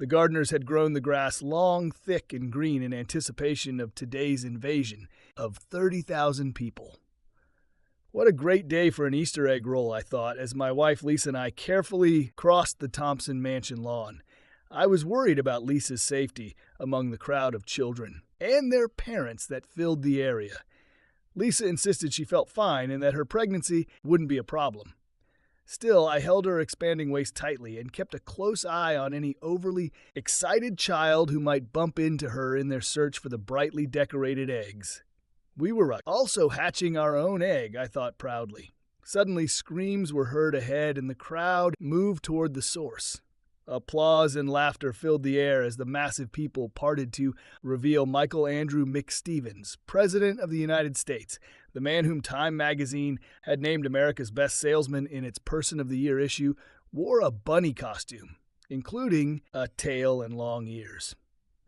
The gardeners had grown the grass long, thick, and green in anticipation of today's invasion of 30,000 people. What a great day for an Easter egg roll, I thought, as my wife Lisa and I carefully crossed the Thompson Mansion lawn. I was worried about Lisa's safety among the crowd of children and their parents that filled the area. Lisa insisted she felt fine and that her pregnancy wouldn't be a problem. Still, I held her expanding waist tightly and kept a close eye on any overly excited child who might bump into her in their search for the brightly decorated eggs. We were also hatching our own egg, I thought proudly. Suddenly, screams were heard ahead and the crowd moved toward the source. Applause and laughter filled the air as the massive people parted to reveal Michael Andrew McStevens, President of the United States, the man whom Time magazine had named America's best salesman in its Person of the Year issue, wore a bunny costume, including a tail and long ears.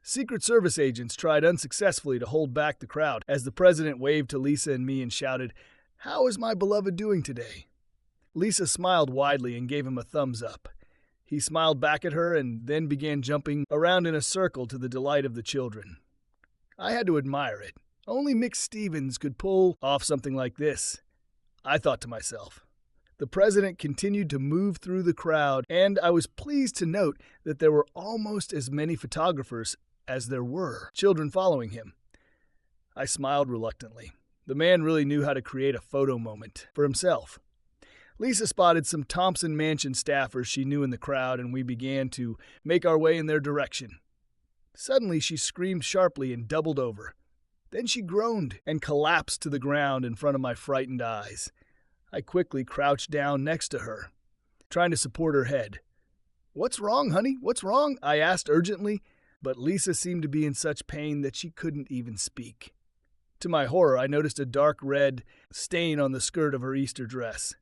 Secret Service agents tried unsuccessfully to hold back the crowd as the president waved to Lisa and me and shouted, "How is my beloved doing today?" Lisa smiled widely and gave him a thumbs up. He smiled back at her and then began jumping around in a circle to the delight of the children. I had to admire it. Only McStevens could pull off something like this, I thought to myself. The president continued to move through the crowd, and I was pleased to note that there were almost as many photographers as there were children following him. I smiled reluctantly. The man really knew how to create a photo moment for himself. Lisa spotted some Thompson Mansion staffers she knew in the crowd, and we began to make our way in their direction. Suddenly, she screamed sharply and doubled over. Then she groaned and collapsed to the ground in front of my frightened eyes. I quickly crouched down next to her, trying to support her head. "What's wrong, honey? What's wrong?" I asked urgently, but Lisa seemed to be in such pain that she couldn't even speak. To my horror, I noticed a dark red stain on the skirt of her Easter dress.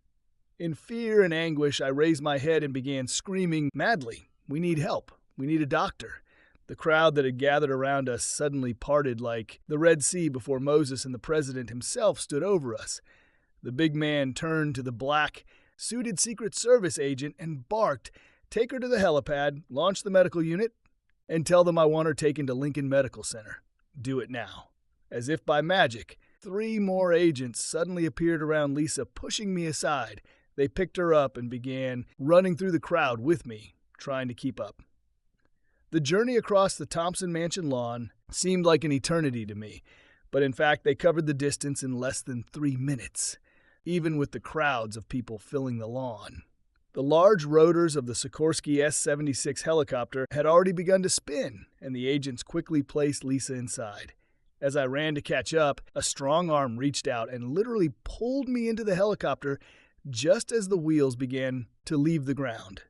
In fear and anguish, I raised my head and began screaming madly, "We need help. We need a doctor." The crowd that had gathered around us suddenly parted like the Red Sea before Moses and the president himself stood over us. The big man turned to the black, suited Secret Service agent and barked, "Take her to the helipad, launch the medical unit, and tell them I want her taken to Lincoln Medical Center. Do it now." As if by magic, 3 more agents suddenly appeared around Lisa, pushing me aside. They picked her up and began running through the crowd with me, trying to keep up. The journey across the Thompson Mansion lawn seemed like an eternity to me, but in fact they covered the distance in less than 3 minutes, even with the crowds of people filling the lawn. The large rotors of the Sikorsky S-76 helicopter had already begun to spin, and the agents quickly placed Lisa inside. As I ran to catch up, a strong arm reached out and literally pulled me into the helicopter just as the wheels began to leave the ground.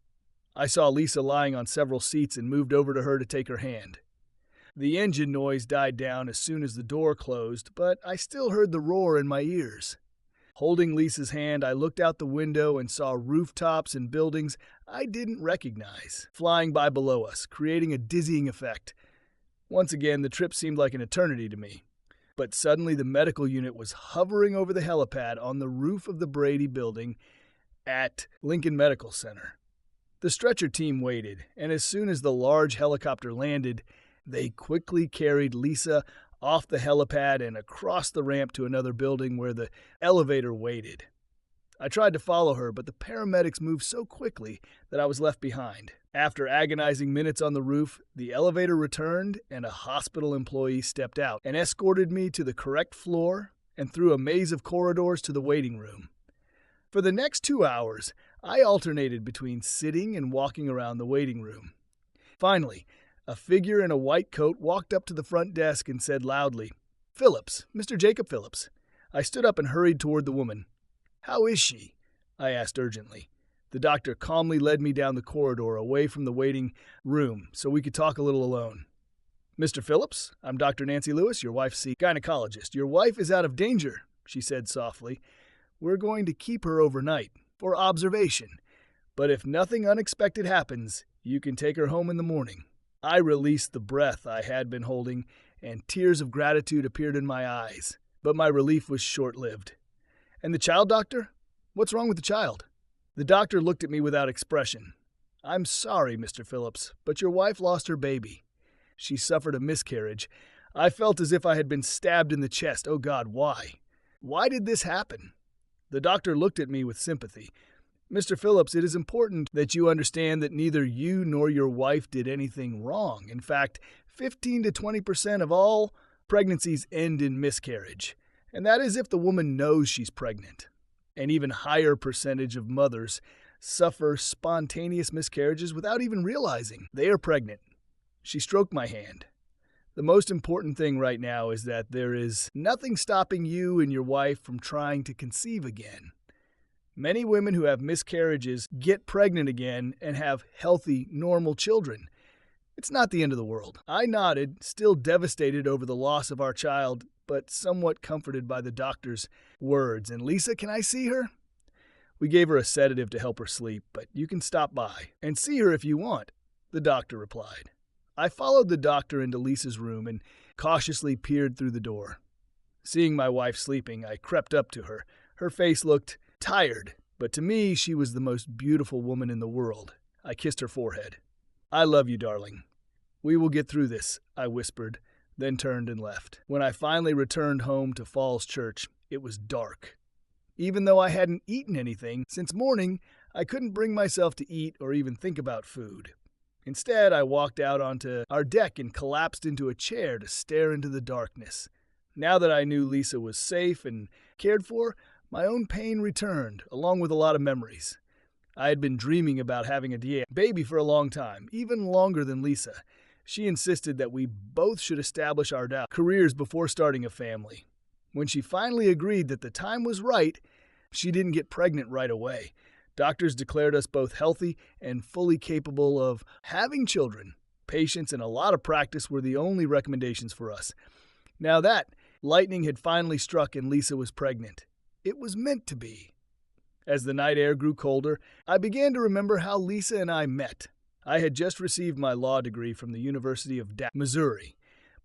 I saw Lisa lying on several seats and moved over to her to take her hand. The engine noise died down as soon as the door closed, but I still heard the roar in my ears. Holding Lisa's hand, I looked out the window and saw rooftops and buildings I didn't recognize flying by below us, creating a dizzying effect. Once again, the trip seemed like an eternity to me. But suddenly the medical unit was hovering over the helipad on the roof of the Brady building at Lincoln Medical Center. The stretcher team waited, and as soon as the large helicopter landed, they quickly carried Lisa off the helipad and across the ramp to another building where the elevator waited. I tried to follow her, but the paramedics moved so quickly that I was left behind. After agonizing minutes on the roof, the elevator returned and a hospital employee stepped out and escorted me to the correct floor and through a maze of corridors to the waiting room. For the next 2 hours, I alternated between sitting and walking around the waiting room. Finally, a figure in a white coat walked up to the front desk and said loudly, "Phillips, Mr. Jacob Phillips." I stood up and hurried toward the woman. "How is she?" I asked urgently. The doctor calmly led me down the corridor away from the waiting room so we could talk a little alone. "Mr. Phillips, I'm Dr. Nancy Lewis, your wife's gynecologist. Your wife is out of danger," she said softly. "We're going to keep her overnight for observation, but if nothing unexpected happens, you can take her home in the morning." I released the breath I had been holding, and tears of gratitude appeared in my eyes, but my relief was short-lived. "And the child, doctor? What's wrong with the child?" The doctor looked at me without expression. "I'm sorry, Mr. Phillips, but your wife lost her baby. She suffered a miscarriage. I felt as if I had been stabbed in the chest. Oh God, why? Why did this happen?" The doctor looked at me with sympathy. "Mr. Phillips, it is important that you understand that neither you nor your wife did anything wrong. In fact, 15 to 20% of all pregnancies end in miscarriage, and that is if the woman knows she's pregnant. An even higher percentage of mothers suffer spontaneous miscarriages without even realizing they are pregnant." She stroked my hand. "The most important thing right now is that there is nothing stopping you and your wife from trying to conceive again. Many women who have miscarriages get pregnant again and have healthy, normal children. It's not the end of the world." I nodded, still devastated over the loss of our child, but somewhat comforted by the doctor's words. "And Lisa, can I see her?" "We gave her a sedative to help her sleep, but you can stop by and see her if you want," the doctor replied. I followed the doctor into Lisa's room and cautiously peered through the door. Seeing my wife sleeping, I crept up to her. Her face looked tired, but to me she was the most beautiful woman in the world. I kissed her forehead. "I love you, darling. We will get through this," I whispered, then turned and left. When I finally returned home to Falls Church, it was dark. Even though I hadn't eaten anything since morning, I couldn't bring myself to eat or even think about food. Instead, I walked out onto our deck and collapsed into a chair to stare into the darkness. Now that I knew Lisa was safe and cared for, my own pain returned, along with a lot of memories. I had been dreaming about having a baby for a long time, even longer than Lisa. She insisted that we both should establish our careers before starting a family. When she finally agreed that the time was right, she didn't get pregnant right away. Doctors declared us both healthy and fully capable of having children. Patience and a lot of practice were the only recommendations for us. Now that lightning had finally struck and Lisa was pregnant, it was meant to be. As the night air grew colder, I began to remember how Lisa and I met. I had just received my law degree from the University of Missouri,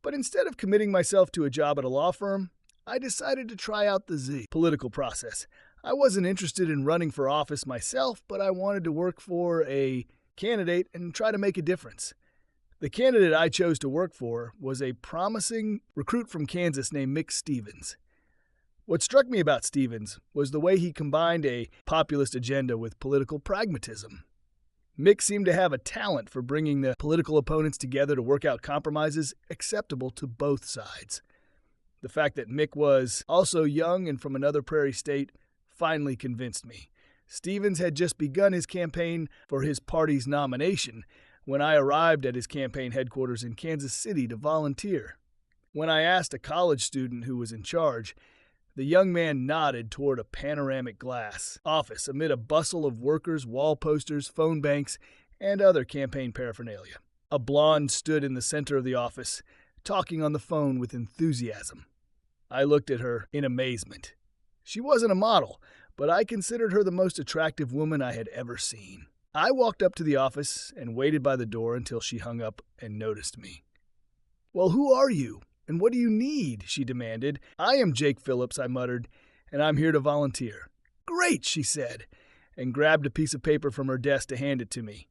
but instead of committing myself to a job at a law firm, I decided to try out the political process. I wasn't interested in running for office myself, but I wanted to work for a candidate and try to make a difference. The candidate I chose to work for was a promising recruit from Kansas named Mick Stevens. What struck me about Stevens was the way he combined a populist agenda with political pragmatism. Mick seemed to have a talent for bringing the political opponents together to work out compromises acceptable to both sides. The fact that Mick was also young and from another prairie state finally convinced me. Stevens had just begun his campaign for his party's nomination when I arrived at his campaign headquarters in Kansas City to volunteer. When I asked a college student who was in charge, the young man nodded toward a panoramic glass office amid a bustle of workers, wall posters, phone banks, and other campaign paraphernalia. A blonde stood in the center of the office, talking on the phone with enthusiasm. I looked at her in amazement. She wasn't a model, but I considered her the most attractive woman I had ever seen. I walked up to the office and waited by the door until she hung up and noticed me. "Well, who are you? And what do you need?" she demanded. "I am Jake Phillips," I muttered, "and I'm here to volunteer." "Great," she said, and grabbed a piece of paper from her desk to hand it to me.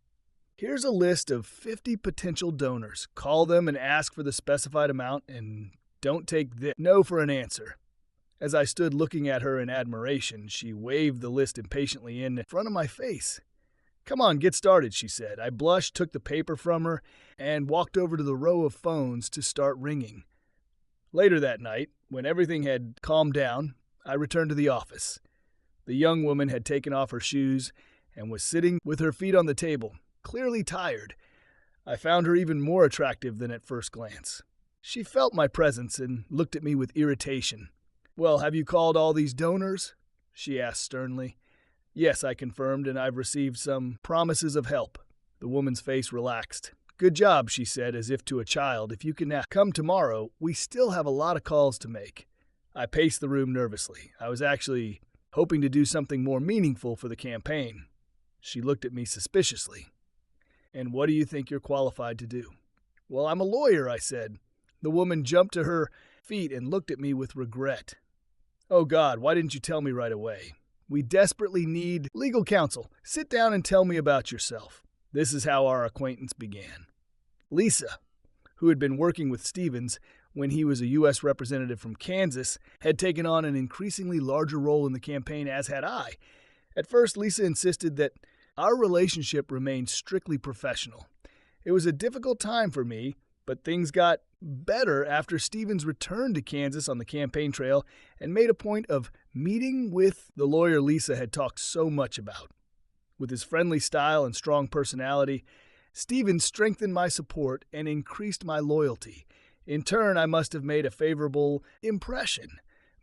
"Here's a list of 50 potential donors. Call them and ask for the specified amount, and don't take no for an answer." As I stood looking at her in admiration, she waved the list impatiently in front of my face. "Come on, get started," she said. I blushed, took the paper from her, and walked over to the row of phones to start ringing. Later that night, when everything had calmed down, I returned to the office. The young woman had taken off her shoes and was sitting with her feet on the table, clearly tired. I found her even more attractive than at first glance. She felt my presence and looked at me with irritation. "Well, have you called all these donors?" she asked sternly. "Yes," I confirmed, "and I've received some promises of help." The woman's face relaxed. "Good job," she said, as if to a child. "If you can come tomorrow, we still have a lot of calls to make." I paced the room nervously. I was actually hoping to do something more meaningful for the campaign. She looked at me suspiciously. "And what do you think you're qualified to do?" "Well, I'm a lawyer," I said. The woman jumped to her feet and looked at me with regret. "Oh God, why didn't you tell me right away? We desperately need legal counsel. Sit down and tell me about yourself." This is how our acquaintance began. Lisa, who had been working with Stevens when he was a U.S. representative from Kansas, had taken on an increasingly larger role in the campaign, as had I. At first, Lisa insisted that our relationship remained strictly professional. It was a difficult time for me, but things got better after Stevens returned to Kansas on the campaign trail and made a point of meeting with the lawyer Lisa had talked so much about. With his friendly style and strong personality, Stevens strengthened my support and increased my loyalty. In turn, I must have made a favorable impression,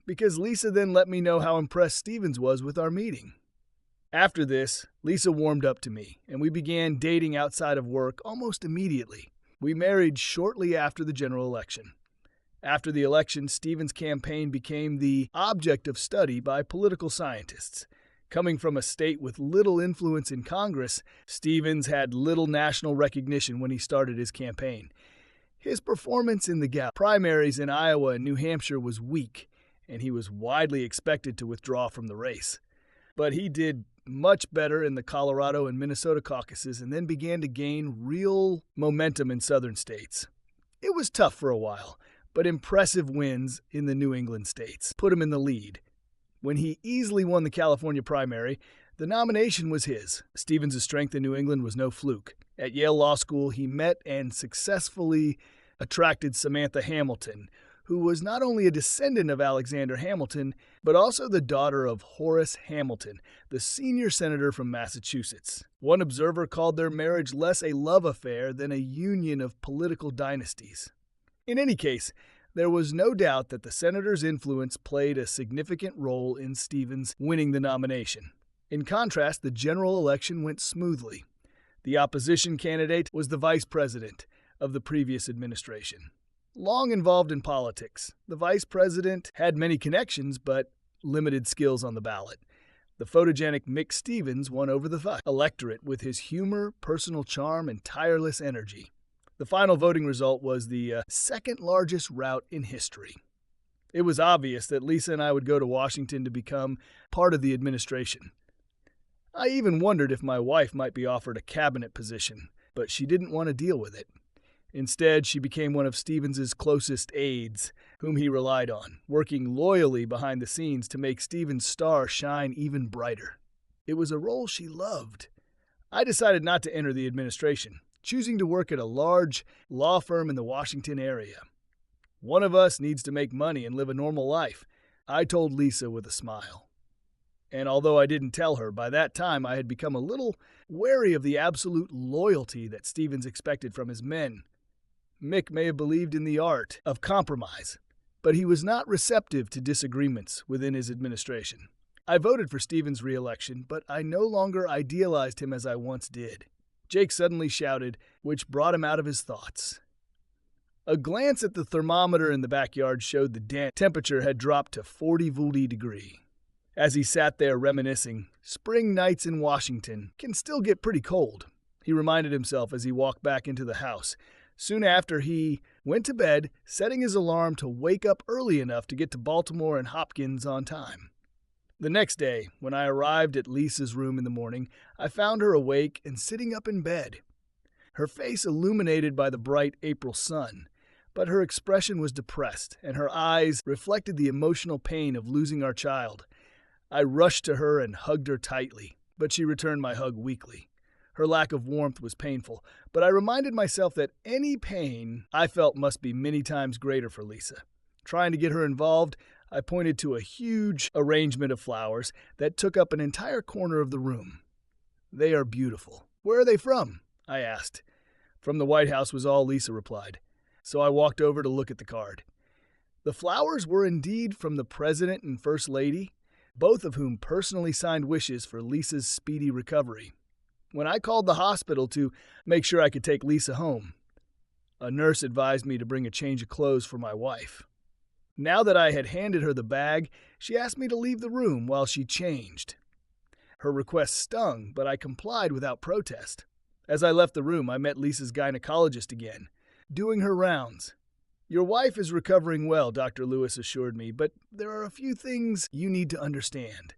because Lisa then let me know how impressed Stevens was with our meeting. After this, Lisa warmed up to me, and we began dating outside of work almost immediately. We married shortly after the general election. After the election, Stevens' campaign became the object of study by political scientists. Coming from a state with little influence in Congress, Stevens had little national recognition when he started his campaign. His performance in the primaries in Iowa and New Hampshire was weak, and he was widely expected to withdraw from the race. But he did much better in the Colorado and Minnesota caucuses and then began to gain real momentum in southern states. It was tough for a while, but impressive wins in the New England states put him in the lead. When he easily won the California primary, the nomination was his. Stevens' strength in New England was no fluke. At Yale Law School, he met and successfully attracted Samantha Hamilton, who was not only a descendant of Alexander Hamilton, but also the daughter of Horace Hamilton, the senior senator from Massachusetts. One observer called their marriage less a love affair than a union of political dynasties. In any case, there was no doubt that the senator's influence played a significant role in Stevens winning the nomination. In contrast, the general election went smoothly. The opposition candidate was the vice president of the previous administration. Long involved in politics, the vice president had many connections but limited skills on the ballot. The photogenic Mick Stevens won over the electorate with his humor, personal charm, and tireless energy. The final voting result was the second largest rout in history. It was obvious that Lisa and I would go to Washington to become part of the administration. I even wondered if my wife might be offered a cabinet position, but she didn't want to deal with it. Instead, she became one of Stevens' closest aides, whom he relied on, working loyally behind the scenes to make Stevens' star shine even brighter. It was a role she loved. I decided not to enter the administration, choosing to work at a large law firm in the Washington area. One of us needs to make money and live a normal life, I told Lisa with a smile. And although I didn't tell her, by that time I had become a little wary of the absolute loyalty that Stevens expected from his men. Mick may have believed in the art of compromise, but he was not receptive to disagreements within his administration. I voted for Stevens' re-election, but I no longer idealized him as I once did. Jake suddenly shouted, which brought him out of his thoughts. A glance at the thermometer in the backyard showed the temperature had dropped to 40 degrees. As he sat there reminiscing, spring nights in Washington can still get pretty cold, he reminded himself as he walked back into the house. Soon after, he went to bed, setting his alarm to wake up early enough to get to Baltimore and Hopkins on time. The next day, when I arrived at Lisa's room in the morning, I found her awake and sitting up in bed. Her face illuminated by the bright April sun, but her expression was depressed, and her eyes reflected the emotional pain of losing our child. I rushed to her and hugged her tightly, but she returned my hug weakly. Her lack of warmth was painful, but I reminded myself that any pain I felt must be many times greater for Lisa. Trying to get her involved, I pointed to a huge arrangement of flowers that took up an entire corner of the room. "They are beautiful. Where are they from?" I asked. "From the White House," was all Lisa replied. So I walked over to look at the card. The flowers were indeed from the President and First Lady, both of whom personally signed wishes for Lisa's speedy recovery. When I called the hospital to make sure I could take Lisa home, a nurse advised me to bring a change of clothes for my wife. Now that I had handed her the bag, she asked me to leave the room while she changed. Her request stung, but I complied without protest. As I left the room, I met Lisa's gynecologist again, doing her rounds. "Your wife is recovering well," Dr. Lewis assured me, "but there are a few things you need to understand.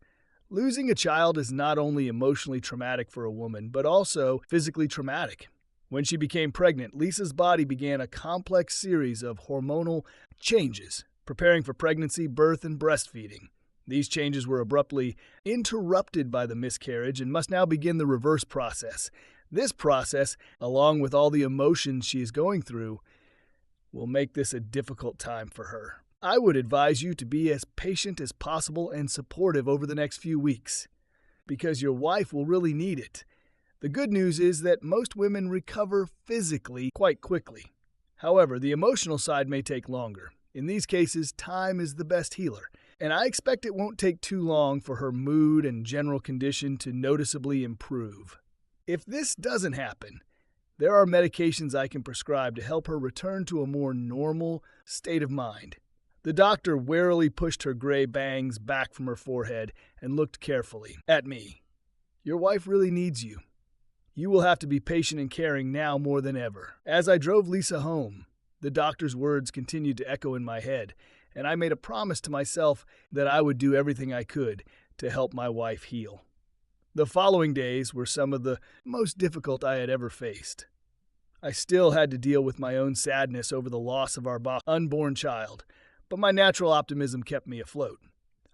Losing a child is not only emotionally traumatic for a woman, but also physically traumatic. When she became pregnant, Lisa's body began a complex series of hormonal changes, preparing for pregnancy, birth, and breastfeeding. These changes were abruptly interrupted by the miscarriage and must now begin the reverse process. This process, along with all the emotions she is going through, will make this a difficult time for her. I would advise you to be as patient as possible and supportive over the next few weeks, because your wife will really need it. The good news is that most women recover physically quite quickly. However, the emotional side may take longer. In these cases, time is the best healer, and I expect it won't take too long for her mood and general condition to noticeably improve. If this doesn't happen, there are medications I can prescribe to help her return to a more normal state of mind. The doctor warily pushed her gray bangs back from her forehead and looked carefully at me. Your wife really needs you. You will have to be patient and caring now more than ever. As I drove Lisa home, the doctor's words continued to echo in my head, and I made a promise to myself that I would do everything I could to help my wife heal. The following days were some of the most difficult I had ever faced. I still had to deal with my own sadness over the loss of our unborn child, but my natural optimism kept me afloat.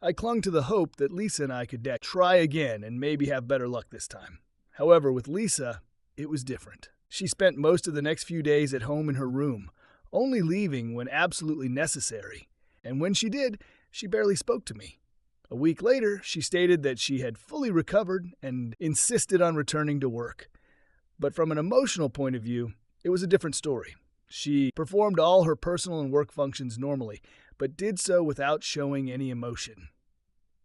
I clung to the hope that Lisa and I could try again and maybe have better luck this time. However, with Lisa, it was different. She spent most of the next few days at home in her room, only leaving when absolutely necessary. And when she did, she barely spoke to me. A week later, she stated that she had fully recovered and insisted on returning to work. But from an emotional point of view, it was a different story. She performed all her personal and work functions normally, but did so without showing any emotion.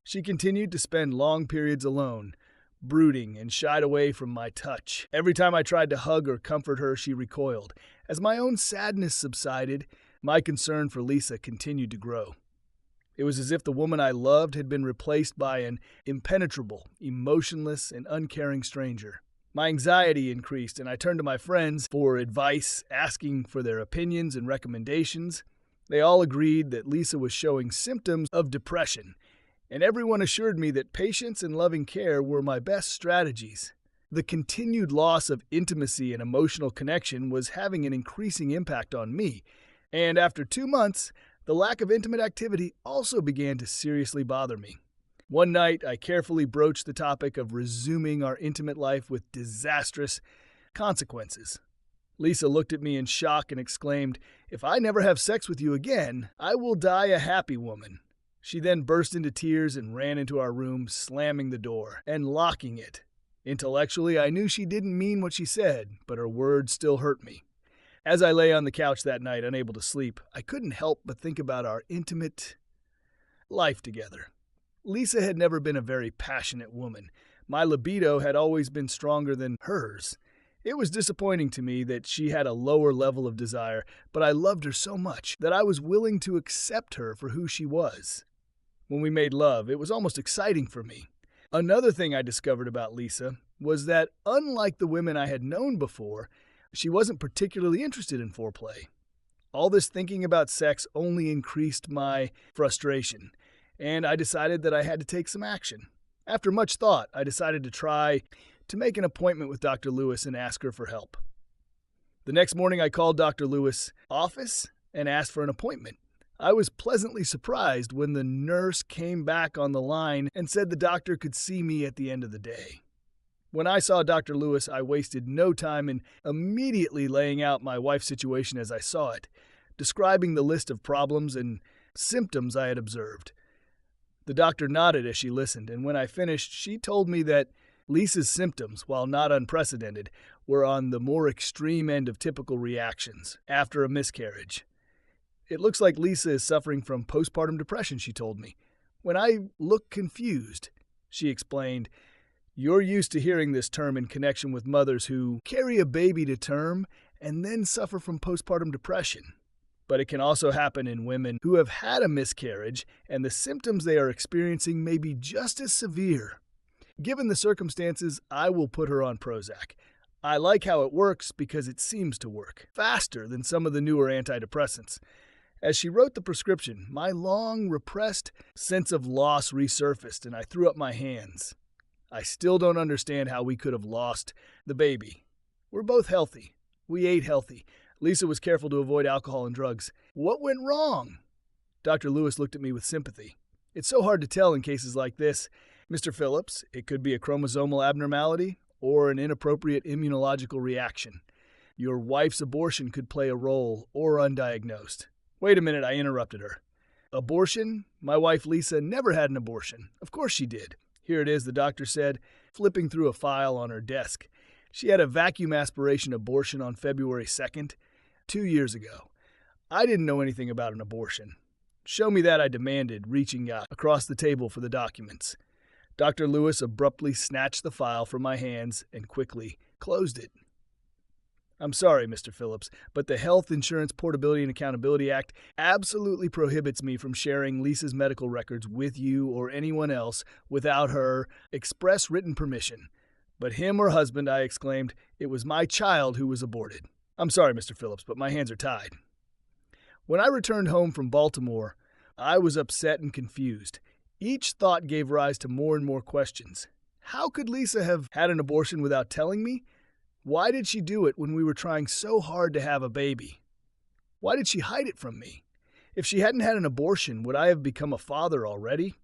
She continued to spend long periods alone, brooding and shied away from my touch. Every time I tried to hug or comfort her, she recoiled. As my own sadness subsided, my concern for Lisa continued to grow. It was as if the woman I loved had been replaced by an impenetrable, emotionless, and uncaring stranger. My anxiety increased, and I turned to my friends for advice, asking for their opinions and recommendations. They all agreed that Lisa was showing symptoms of depression, and everyone assured me that patience and loving care were my best strategies. The continued loss of intimacy and emotional connection was having an increasing impact on me, and after 2 months, the lack of intimate activity also began to seriously bother me. One night, I carefully broached the topic of resuming our intimate life with disastrous consequences. Lisa looked at me in shock and exclaimed, "If I never have sex with you again, I will die a happy woman." She then burst into tears and ran into our room, slamming the door and locking it. Intellectually, I knew she didn't mean what she said, but her words still hurt me. As I lay on the couch that night, unable to sleep, I couldn't help but think about our intimate life together. Lisa had never been a very passionate woman. My libido had always been stronger than hers. It was disappointing to me that she had a lower level of desire, but I loved her so much that I was willing to accept her for who she was. When we made love, it was almost exciting for me. Another thing I discovered about Lisa was that, unlike the women I had known before, she wasn't particularly interested in foreplay. All this thinking about sex only increased my frustration, and I decided that I had to take some action. After much thought, I decided to try to make an appointment with Dr. Lewis and ask her for help. The next morning, I called Dr. Lewis' office and asked for an appointment. I was pleasantly surprised when the nurse came back on the line and said the doctor could see me at the end of the day. When I saw Dr. Lewis, I wasted no time in immediately laying out my wife's situation as I saw it, describing the list of problems and symptoms I had observed. The doctor nodded as she listened, and when I finished, she told me that Lisa's symptoms, while not unprecedented, were on the more extreme end of typical reactions after a miscarriage. "It looks like Lisa is suffering from postpartum depression," she told me. When I looked confused, she explained, "You're used to hearing this term in connection with mothers who carry a baby to term and then suffer from postpartum depression. But it can also happen in women who have had a miscarriage, and the symptoms they are experiencing may be just as severe. Given the circumstances, I will put her on Prozac. I like how it works because it seems to work faster than some of the newer antidepressants. As she wrote the prescription, my long, repressed sense of loss resurfaced, and I threw up my hands. I still don't understand how we could have lost the baby. We're both healthy. We ate healthy. Lisa was careful to avoid alcohol and drugs. What went wrong? Dr. Lewis looked at me with sympathy. It's so hard to tell in cases like this. Mr. Phillips, it could be a chromosomal abnormality or an inappropriate immunological reaction. Your wife's abortion could play a role, or undiagnosed. Wait a minute, I interrupted her. Abortion? My wife Lisa never had an abortion. Of course she did. Here it is, the doctor said, flipping through a file on her desk. She had a vacuum aspiration abortion on February 2nd, 2 years ago. I didn't know anything about an abortion. Show me that, I demanded, reaching out across the table for the documents. Dr. Lewis abruptly snatched the file from my hands and quickly closed it. I'm sorry, Mr. Phillips, but the Health Insurance Portability and Accountability Act absolutely prohibits me from sharing Lisa's medical records with you or anyone else without her express written permission. But him or husband, I exclaimed, it was my child who was aborted. I'm sorry, Mr. Phillips, but my hands are tied. When I returned home from Baltimore, I was upset and confused. Each thought gave rise to more and more questions. How could Lisa have had an abortion without telling me? Why did she do it when we were trying so hard to have a baby? Why did she hide it from me? If she hadn't had an abortion, would I have become a father already?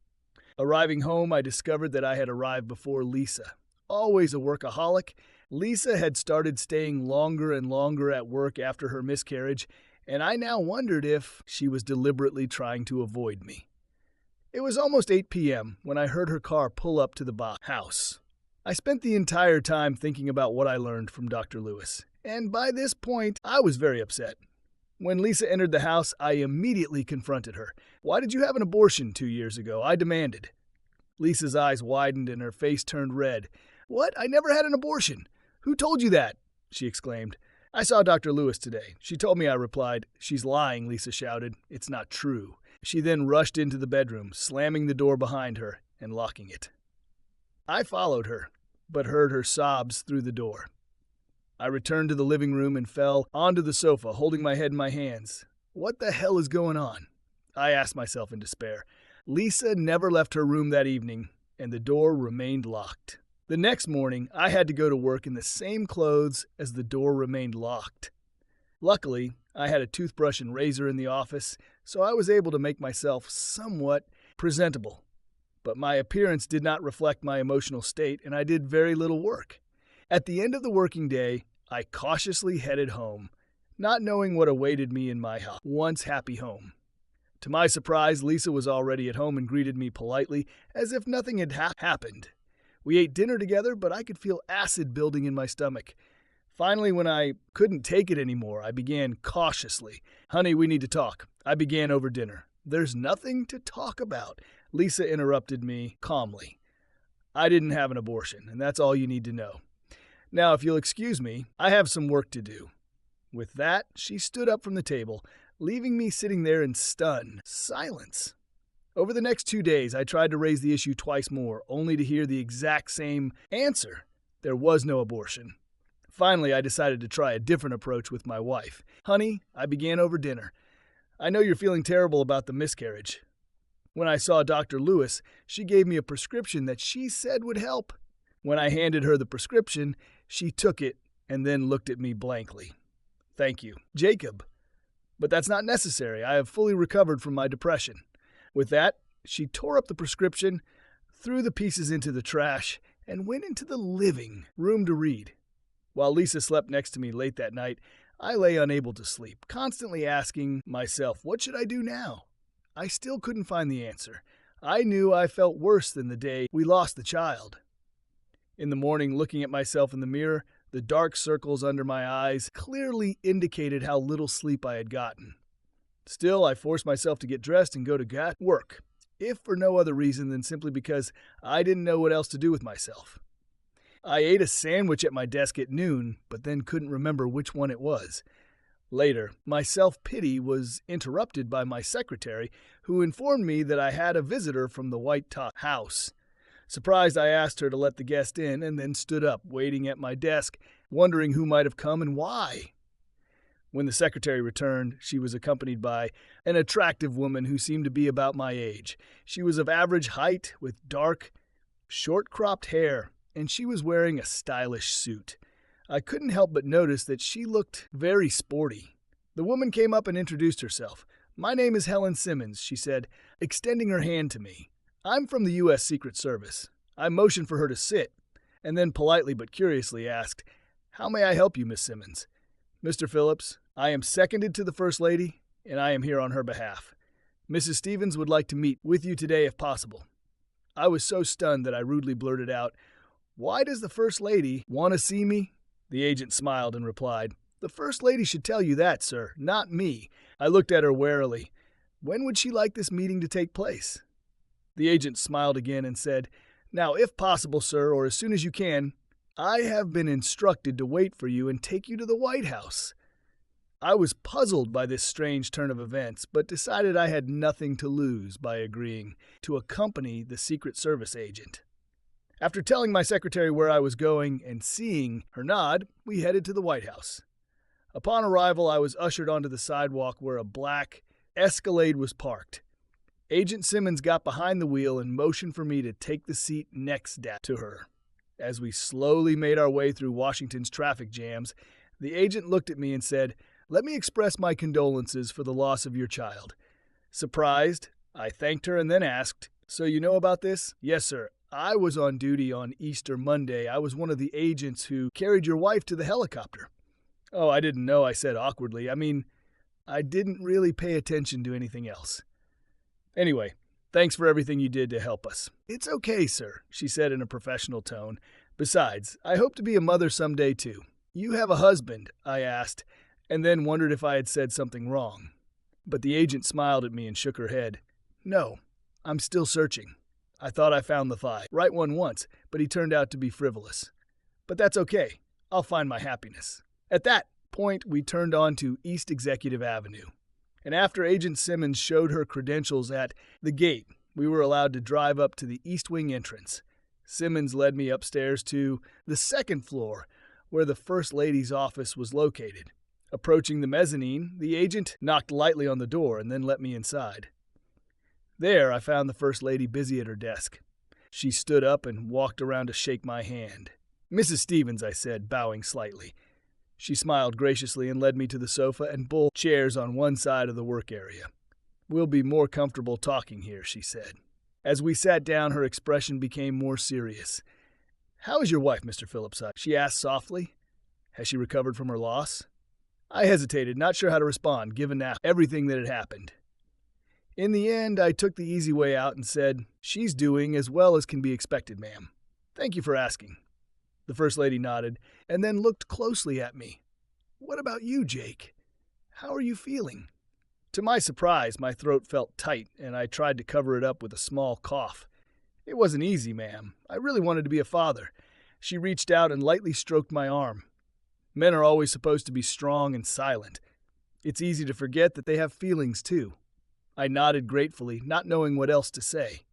Arriving home, I discovered that I had arrived before Lisa. Always a workaholic, Lisa had started staying longer and longer at work after her miscarriage, and I now wondered if she was deliberately trying to avoid me. It was almost 8 p.m. when I heard her car pull up to the house. I spent the entire time thinking about what I learned from Dr. Lewis, and by this point, I was very upset. When Lisa entered the house, I immediately confronted her. Why did you have an abortion 2 years ago? I demanded. Lisa's eyes widened and her face turned red. What? I never had an abortion. Who told you that? She exclaimed. I saw Dr. Lewis today. She told me, I replied. She's lying, Lisa shouted. It's not true. She then rushed into the bedroom, slamming the door behind her and locking it. I followed her, but heard her sobs through the door. I returned to the living room and fell onto the sofa, holding my head in my hands. What the hell is going on? I asked myself in despair. Lisa never left her room that evening, and the door remained locked. The next morning, I had to go to work in the same clothes as the door remained locked. Luckily, I had a toothbrush and razor in the office, so I was able to make myself somewhat presentable. But my appearance did not reflect my emotional state, and I did very little work. At the end of the working day, I cautiously headed home, not knowing what awaited me in my once happy home. To my surprise, Lisa was already at home and greeted me politely, as if nothing had happened. We ate dinner together, but I could feel acid building in my stomach. Finally, when I couldn't take it anymore, I began cautiously. Honey, we need to talk. I began over dinner. There's nothing to talk about. Lisa interrupted me calmly. I didn't have an abortion, and that's all you need to know. Now, if you'll excuse me, I have some work to do. With that, she stood up from the table, leaving me sitting there in stunned silence. Over the next 2 days, I tried to raise the issue twice more, only to hear the exact same answer. There was no abortion. Finally, I decided to try a different approach with my wife. Honey, I began over dinner. I know you're feeling terrible about the miscarriage. When I saw Dr. Lewis, she gave me a prescription that she said would help. When I handed her the prescription, she took it and then looked at me blankly. Thank you, Jacob. But that's not necessary. I have fully recovered from my depression. With that, she tore up the prescription, threw the pieces into the trash, and went into the living room to read. While Lisa slept next to me late that night, I lay unable to sleep, constantly asking myself, what should I do now? I still couldn't find the answer. I knew I felt worse than the day we lost the child. In the morning, looking at myself in the mirror, the dark circles under my eyes clearly indicated how little sleep I had gotten. Still, I forced myself to get dressed and go to work, if for no other reason than simply because I didn't know what else to do with myself. I ate a sandwich at my desk at noon, but then couldn't remember which one it was. Later, my self-pity was interrupted by my secretary, who informed me that I had a visitor from the White Top house. Surprised, I asked her to let the guest in and then stood up, waiting at my desk, wondering who might have come and why. When the secretary returned, she was accompanied by an attractive woman who seemed to be about my age. She was of average height with dark, short-cropped hair, and she was wearing a stylish suit. I couldn't help but notice that she looked very sporty. The woman came up and introduced herself. "My name is Helen Simmons," she said, extending her hand to me. "I'm from the U.S. Secret Service." I motioned for her to sit, and then politely but curiously asked, "How may I help you, Miss Simmons?" "Mr. Phillips, I am seconded to the First Lady, and I am here on her behalf. Mrs. Stevens would like to meet with you today if possible." I was so stunned that I rudely blurted out, "Why does the First Lady want to see me?" The agent smiled and replied, "The First Lady should tell you that, sir, not me." I looked at her warily. "When would she like this meeting to take place?" The agent smiled again and said, "Now, if possible, sir, or as soon as you can, I have been instructed to wait for you and take you to the White House." I was puzzled by this strange turn of events, but decided I had nothing to lose by agreeing to accompany the Secret Service agent. After telling my secretary where I was going and seeing her nod, we headed to the White House. Upon arrival, I was ushered onto the sidewalk where a black Escalade was parked. Agent Simmons got behind the wheel and motioned for me to take the seat next to her. As we slowly made our way through Washington's traffic jams, the agent looked at me and said, "Let me express my condolences for the loss of your child." Surprised, I thanked her and then asked, "So you know about this?" "Yes, sir. I was on duty on Easter Monday. I was one of the agents who carried your wife to the helicopter." "Oh, I didn't know," I said awkwardly. I didn't really pay attention to anything else. "Anyway, thanks for everything you did to help us." "It's okay, sir," she said in a professional tone. "Besides, I hope to be a mother someday, too." "You have a husband?" I asked, and then wondered if I had said something wrong. But the agent smiled at me and shook her head. "No, I'm still searching. I thought I found the right one once, but he turned out to be frivolous. But that's okay. I'll find my happiness." At that point, we turned on to East Executive Avenue, and after Agent Simmons showed her credentials at the gate, we were allowed to drive up to the East Wing entrance. Simmons led me upstairs to the second floor, where the First Lady's office was located. Approaching the mezzanine, the agent knocked lightly on the door and then let me inside. There, I found the First Lady busy at her desk. She stood up and walked around to shake my hand. "Mrs. Stevens," I said, bowing slightly. She smiled graciously and led me to the sofa and bull chairs on one side of the work area. "We'll be more comfortable talking here," she said. As we sat down, her expression became more serious. "How is your wife, Mr. Phillips?" she asked softly. "Has she recovered from her loss?" I hesitated, not sure how to respond, given everything that had happened. In the end, I took the easy way out and said, "She's doing as well as can be expected, ma'am. Thank you for asking." The First Lady nodded, and then looked closely at me. "What about you, Jake? How are you feeling?" To my surprise, my throat felt tight, and I tried to cover it up with a small cough. "It wasn't easy, ma'am. I really wanted to be a father." She reached out and lightly stroked my arm. Men are always supposed to be strong and silent. It's easy to forget that they have feelings, too. I nodded gratefully, not knowing what else to say.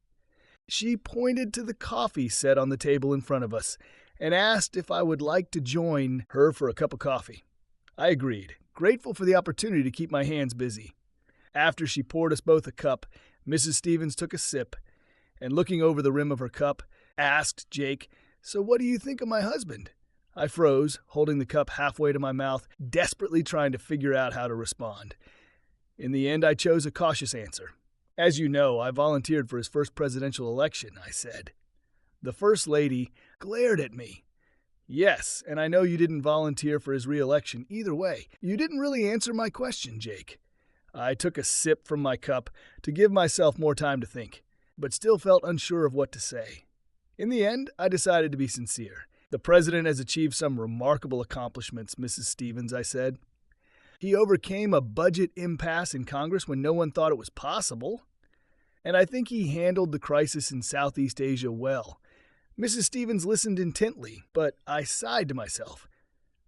She pointed to the coffee set on the table in front of us and asked if I would like to join her for a cup of coffee. I agreed, grateful for the opportunity to keep my hands busy. After she poured us both a cup, Mrs. Stevens took a sip, and looking over the rim of her cup, asked Jake, "So what do you think of my husband?" I froze, holding the cup halfway to my mouth, desperately trying to figure out how to respond. In the end, I chose a cautious answer. "As you know, I volunteered for his first presidential election," I said. The First Lady glared at me. "Yes, and I know you didn't volunteer for his re-election either way. You didn't really answer my question, Jake." I took a sip from my cup to give myself more time to think, but still felt unsure of what to say. In the end, I decided to be sincere. "The president has achieved some remarkable accomplishments, Mrs. Stevens," I said. "He overcame a budget impasse in Congress when no one thought it was possible. And I think he handled the crisis in Southeast Asia well." Mrs. Stevens listened intently, but I sighed to myself.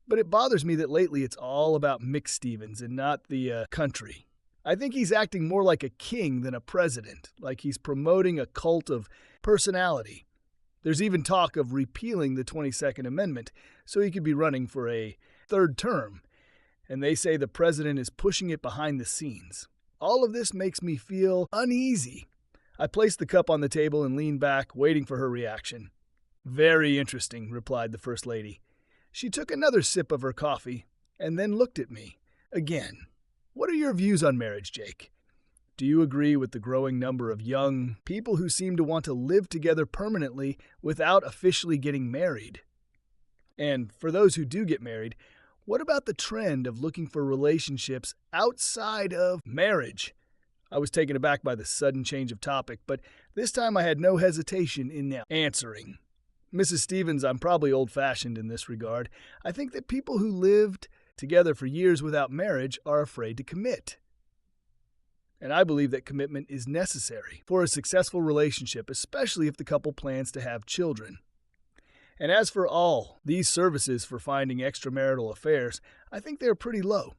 "But it bothers me that lately it's all about Mick Stevens and not the country. I think he's acting more like a king than a president, like he's promoting a cult of personality. There's even talk of repealing the 22nd Amendment so he could be running for a third term. and they say the president is pushing it behind the scenes. All of this makes me feel uneasy. I placed the cup on the table and leaned back, waiting for her reaction. "Very interesting," replied the First Lady. She took another sip of her coffee and then looked at me. Again, "What are your views on marriage, Jake? Do you agree with the growing number of young people who seem to want to live together permanently without officially getting married? And for those who do get married, what about the trend of looking for relationships outside of marriage?" I was taken aback by the sudden change of topic, but this time I had no hesitation in answering. "Mrs. Stevens, I'm probably old-fashioned in this regard. I think that people who lived together for years without marriage are afraid to commit. And I believe that commitment is necessary for a successful relationship, especially if the couple plans to have children. And as for all these services for finding extramarital affairs, I think they're pretty low."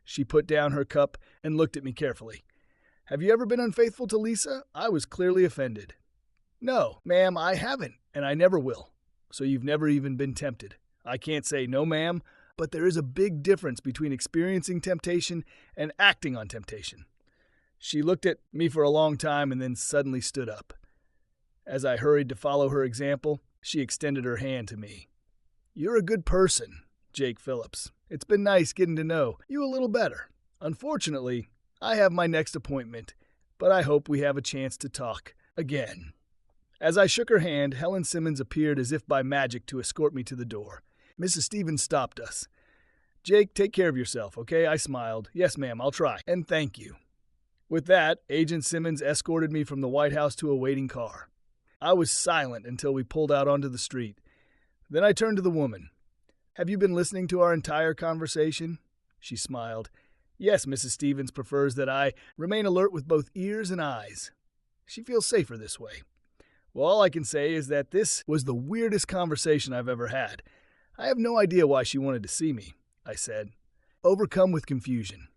She put down her cup and looked at me carefully. "Have you ever been unfaithful to Lisa?" I was clearly offended. "No, ma'am, I haven't, and I never will. So you've never even been tempted." I can't say no, ma'am, but there is a big difference between experiencing temptation and acting on temptation. She looked at me for a long time and then suddenly stood up. As I hurried to follow her example, she extended her hand to me. "You're a good person, Jake Phillips. It's been nice getting to know you a little better. Unfortunately, I have my next appointment, but I hope we have a chance to talk again." As I shook her hand, Helen Simmons appeared as if by magic to escort me to the door. Mrs. Stevens stopped us. "Jake, take care of yourself, okay?" I smiled. "Yes, ma'am, I'll try. And thank you." With that, Agent Simmons escorted me from the White House to a waiting car. I was silent until we pulled out onto the street. Then I turned to the woman. "Have you been listening to our entire conversation?" She smiled. "Yes, Mrs. Stevens prefers that I remain alert with both ears and eyes. She feels safer this way." Well, all I can say is that this was the weirdest conversation I've ever had. "I have no idea why she wanted to see me," I said, overcome with confusion.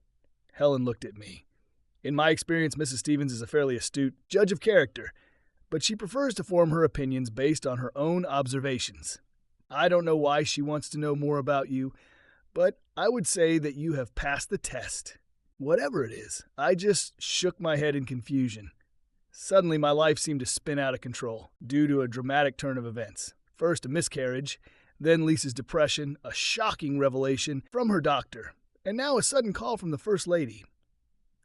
Helen looked at me. "In my experience, Mrs. Stevens is a fairly astute judge of character, but she prefers to form her opinions based on her own observations. I don't know why she wants to know more about you, but I would say that you have passed the test. Whatever it is." I just shook my head in confusion. Suddenly, my life seemed to spin out of control due to a dramatic turn of events. First, a miscarriage, then Lisa's depression, a shocking revelation from her doctor, and now a sudden call from the First Lady.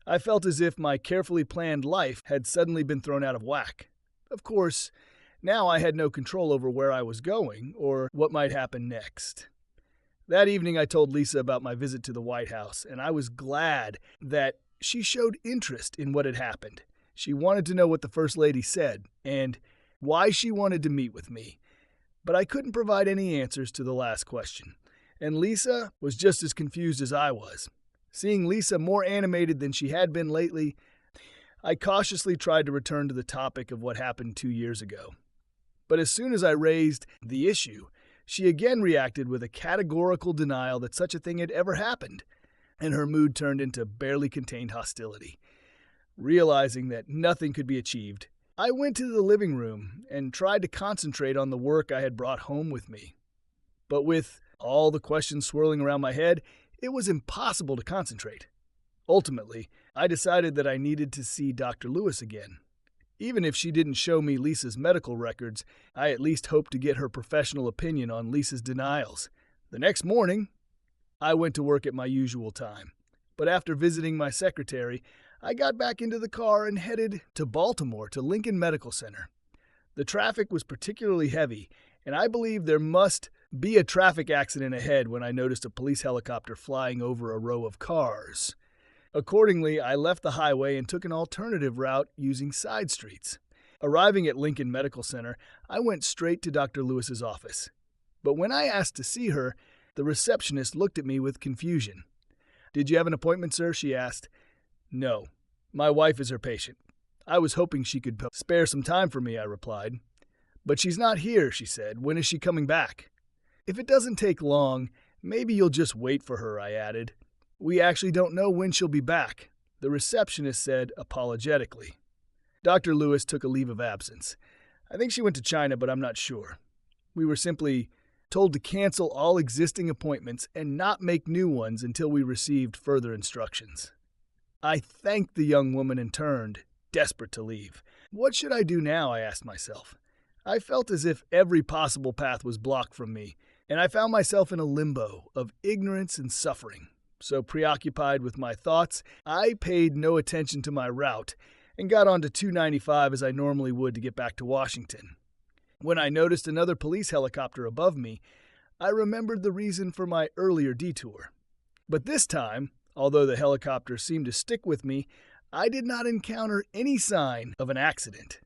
I felt as if my carefully planned life had suddenly been thrown out of whack. Of course, now I had no control over where I was going or what might happen next. That evening, I told Lisa about my visit to the White House, and I was glad that she showed interest in what had happened. She wanted to know what the First Lady said and why she wanted to meet with me. But I couldn't provide any answers to the last question, and Lisa was just as confused as I was. Seeing Lisa more animated than she had been lately, I cautiously tried to return to the topic of what happened 2 years ago. But as soon as I raised the issue, she again reacted with a categorical denial that such a thing had ever happened, and her mood turned into barely contained hostility. Realizing that nothing could be achieved, I went to the living room and tried to concentrate on the work I had brought home with me. But with all the questions swirling around my head, it was impossible to concentrate. Ultimately, I decided that I needed to see Dr. Lewis again. Even if she didn't show me Lisa's medical records, I at least hoped to get her professional opinion on Lisa's denials. The next morning, I went to work at my usual time. But after visiting my secretary, I got back into the car and headed to Baltimore to Lincoln Medical Center. The traffic was particularly heavy, and I believed there must be a traffic accident ahead when I noticed a police helicopter flying over a row of cars. Accordingly, I left the highway and took an alternative route using side streets. Arriving at Lincoln Medical Center, I went straight to Dr. Lewis's office. But when I asked to see her, the receptionist looked at me with confusion. "Did you have an appointment, sir?" she asked. "No. My wife is her patient. I was hoping she could spare some time for me," I replied. "But she's not here," she said. "When is she coming back?" "If it doesn't take long, maybe you'll just wait for her," I added. "We actually don't know when she'll be back," the receptionist said apologetically. Dr. Lewis took a leave of absence. I think she went to China, but I'm not sure. We were simply told to cancel all existing appointments and not make new ones until we received further instructions. I thanked the young woman and turned, desperate to leave. What should I do now, I asked myself. I felt as if every possible path was blocked from me, and I found myself in a limbo of ignorance and suffering. So preoccupied with my thoughts, I paid no attention to my route and got onto 295 as I normally would to get back to Washington. When I noticed another police helicopter above me, I remembered the reason for my earlier detour. But this time, although the helicopter seemed to stick with me, I did not encounter any sign of an accident.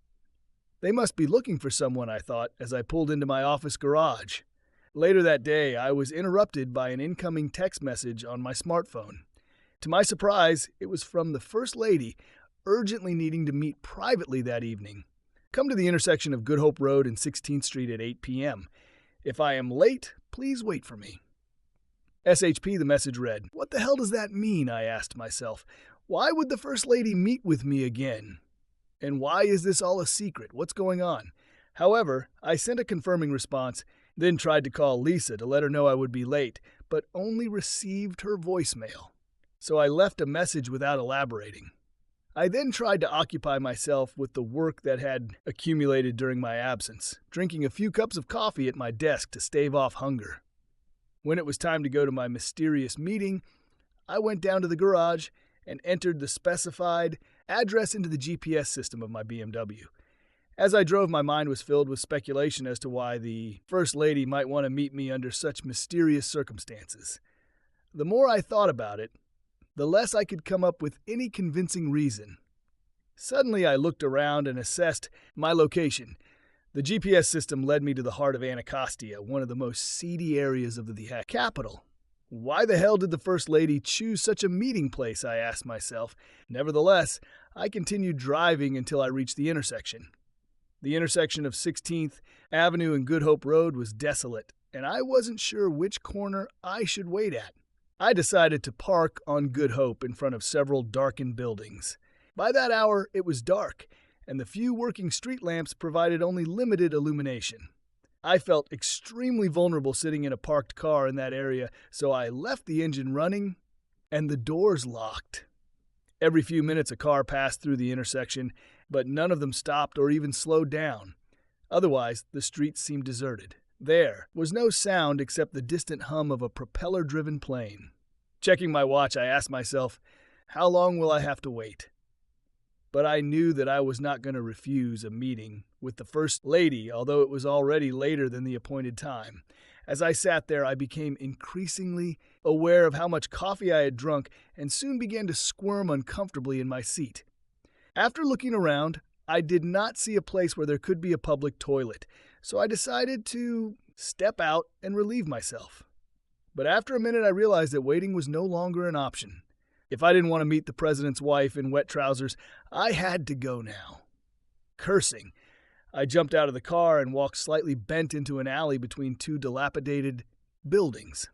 They must be looking for someone, I thought, as I pulled into my office garage. Later that day, I was interrupted by an incoming text message on my smartphone. To my surprise, it was from the First Lady, urgently needing to meet privately that evening. Come to the intersection of Good Hope Road and 16th Street at 8 p.m. If I am late, please wait for me. SHP, the message read. What the hell does that mean, I asked myself. Why would the First Lady meet with me again? And why is this all a secret? What's going on? However, I sent a confirming response, then tried to call Lisa to let her know I would be late, but only received her voicemail. So I left a message without elaborating. I then tried to occupy myself with the work that had accumulated during my absence, drinking a few cups of coffee at my desk to stave off hunger. When it was time to go to my mysterious meeting, I went down to the garage and entered the specified address into the GPS system of my BMW. As I drove, my mind was filled with speculation as to why the First Lady might want to meet me under such mysterious circumstances. The more I thought about it, the less I could come up with any convincing reason. Suddenly, I looked around and assessed my location. The GPS system led me to the heart of Anacostia, one of the most seedy areas of the capital. Why the hell did the First Lady choose such a meeting place, I asked myself. Nevertheless, I continued driving until I reached the intersection. The intersection of 16th Avenue and Good Hope Road was desolate, and I wasn't sure which corner I should wait at. I decided to park on Good Hope in front of several darkened buildings. By that hour, it was dark, and the few working street lamps provided only limited illumination. I felt extremely vulnerable sitting in a parked car in that area, so I left the engine running and the doors locked. Every few minutes a car passed through the intersection, but none of them stopped or even slowed down. Otherwise, the streets seemed deserted. There was no sound except the distant hum of a propeller-driven plane. Checking my watch, I asked myself, how long will I have to wait? But I knew that I was not going to refuse a meeting with the First Lady, although it was already later than the appointed time. As I sat there, I became increasingly aware of how much coffee I had drunk and soon began to squirm uncomfortably in my seat. After looking around, I did not see a place where there could be a public toilet, so I decided to step out and relieve myself. But after a minute, I realized that waiting was no longer an option. If I didn't want to meet the president's wife in wet trousers, I had to go now. Cursing, I jumped out of the car and walked slightly bent into an alley between two dilapidated buildings.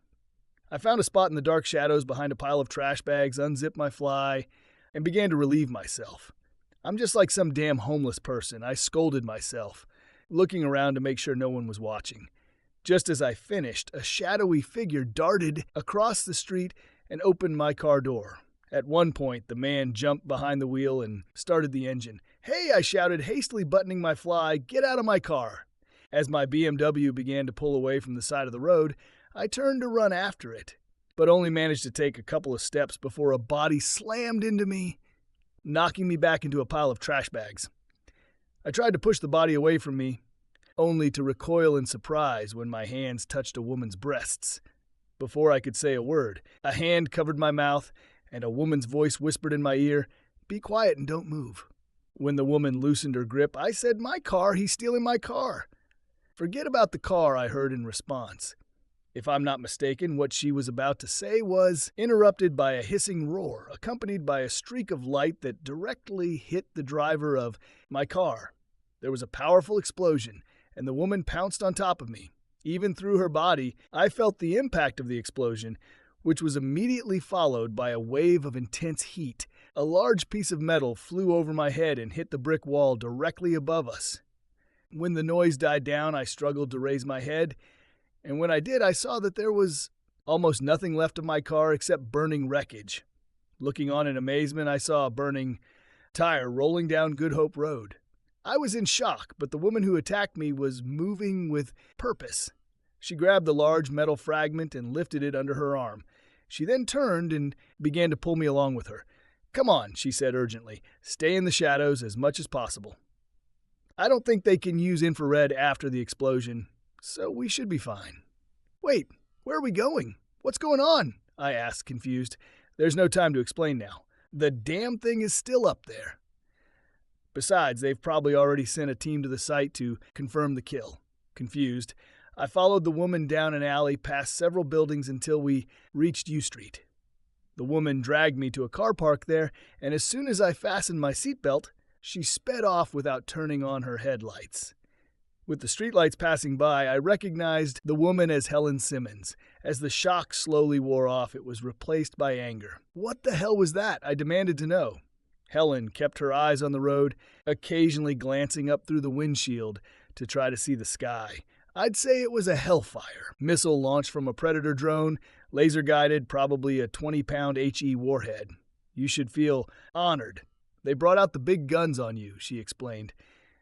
I found a spot in the dark shadows behind a pile of trash bags, unzipped my fly, and began to relieve myself. I'm just like some damn homeless person, I scolded myself, looking around to make sure no one was watching. Just as I finished, a shadowy figure darted across the street and opened my car door. At one point, the man jumped behind the wheel and started the engine. "Hey!" I shouted, hastily buttoning my fly. "Get out of my car!" As my BMW began to pull away from the side of the road, I turned to run after it, but only managed to take a couple of steps before a body slammed into me, knocking me back into a pile of trash bags. I tried to push the body away from me, only to recoil in surprise when my hands touched a woman's breasts. Before I could say a word, a hand covered my mouth, and a woman's voice whispered in my ear, "Be quiet and don't move." When the woman loosened her grip, I said, "My car, he's stealing my car." "Forget about the car," I heard in response. If I'm not mistaken, what she was about to say was interrupted by a hissing roar, accompanied by a streak of light that directly hit the driver of my car. There was a powerful explosion, and the woman pounced on top of me. Even through her body, I felt the impact of the explosion, which was immediately followed by a wave of intense heat. A large piece of metal flew over my head and hit the brick wall directly above us. When the noise died down, I struggled to raise my head, And when I did, I saw that there was almost nothing left of my car except burning wreckage. Looking on in amazement, I saw a burning tire rolling down Good Hope Road. I was in shock, but the woman who attacked me was moving with purpose. She grabbed the large metal fragment and lifted it under her arm. She then turned and began to pull me along with her. "Come on," she said urgently. "Stay in the shadows as much as possible. I don't think they can use infrared after the explosion, so we should be fine." "Wait, where are we going? What's going on?" I asked, confused. "There's no time to explain now. The damn thing is still up there. Besides, they've probably already sent a team to the site to confirm the kill." Confused, I followed the woman down an alley past several buildings until we reached U Street. The woman dragged me to a car park there, and as soon as I fastened my seatbelt, she sped off without turning on her headlights. With the streetlights passing by, I recognized the woman as Helen Simmons. As the shock slowly wore off, it was replaced by anger. What the hell was that? I demanded to know. Helen kept her eyes on the road, occasionally glancing up through the windshield to try to see the sky. I'd say it was a Hellfire missile launched from a Predator drone, laser-guided, probably a 20-pound HE warhead. "You should feel honored. They brought out the big guns on you," she explained.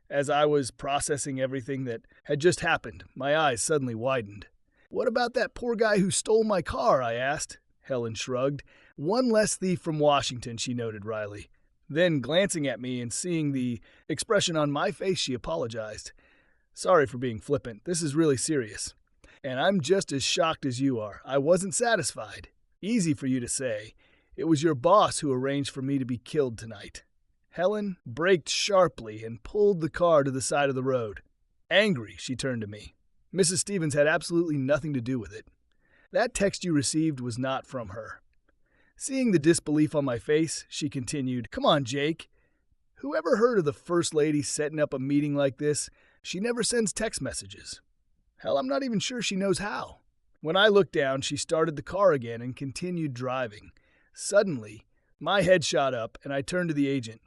As I was processing everything that had just happened, my eyes suddenly widened. "What about that poor guy who stole my car?" I asked. Helen shrugged. "One less thief from Washington," she noted wryly. Then, glancing at me and seeing the expression on my face, she apologized. "Sorry for being flippant. This is really serious. And I'm just as shocked as you are. I wasn't satisfied. Easy for you to say. It was your boss who arranged for me to be killed tonight." Helen braked sharply and pulled the car to the side of the road. Angry, she turned to me. "Mrs. Stevens had absolutely nothing to do with it. That text you received was not from her." Seeing the disbelief on my face, she continued, "Come on, Jake. Whoever heard of the First Lady setting up a meeting like this? She never sends text messages. Hell, I'm not even sure she knows how." When I looked down, she started the car again and continued driving. Suddenly, my head shot up and I turned to the agent.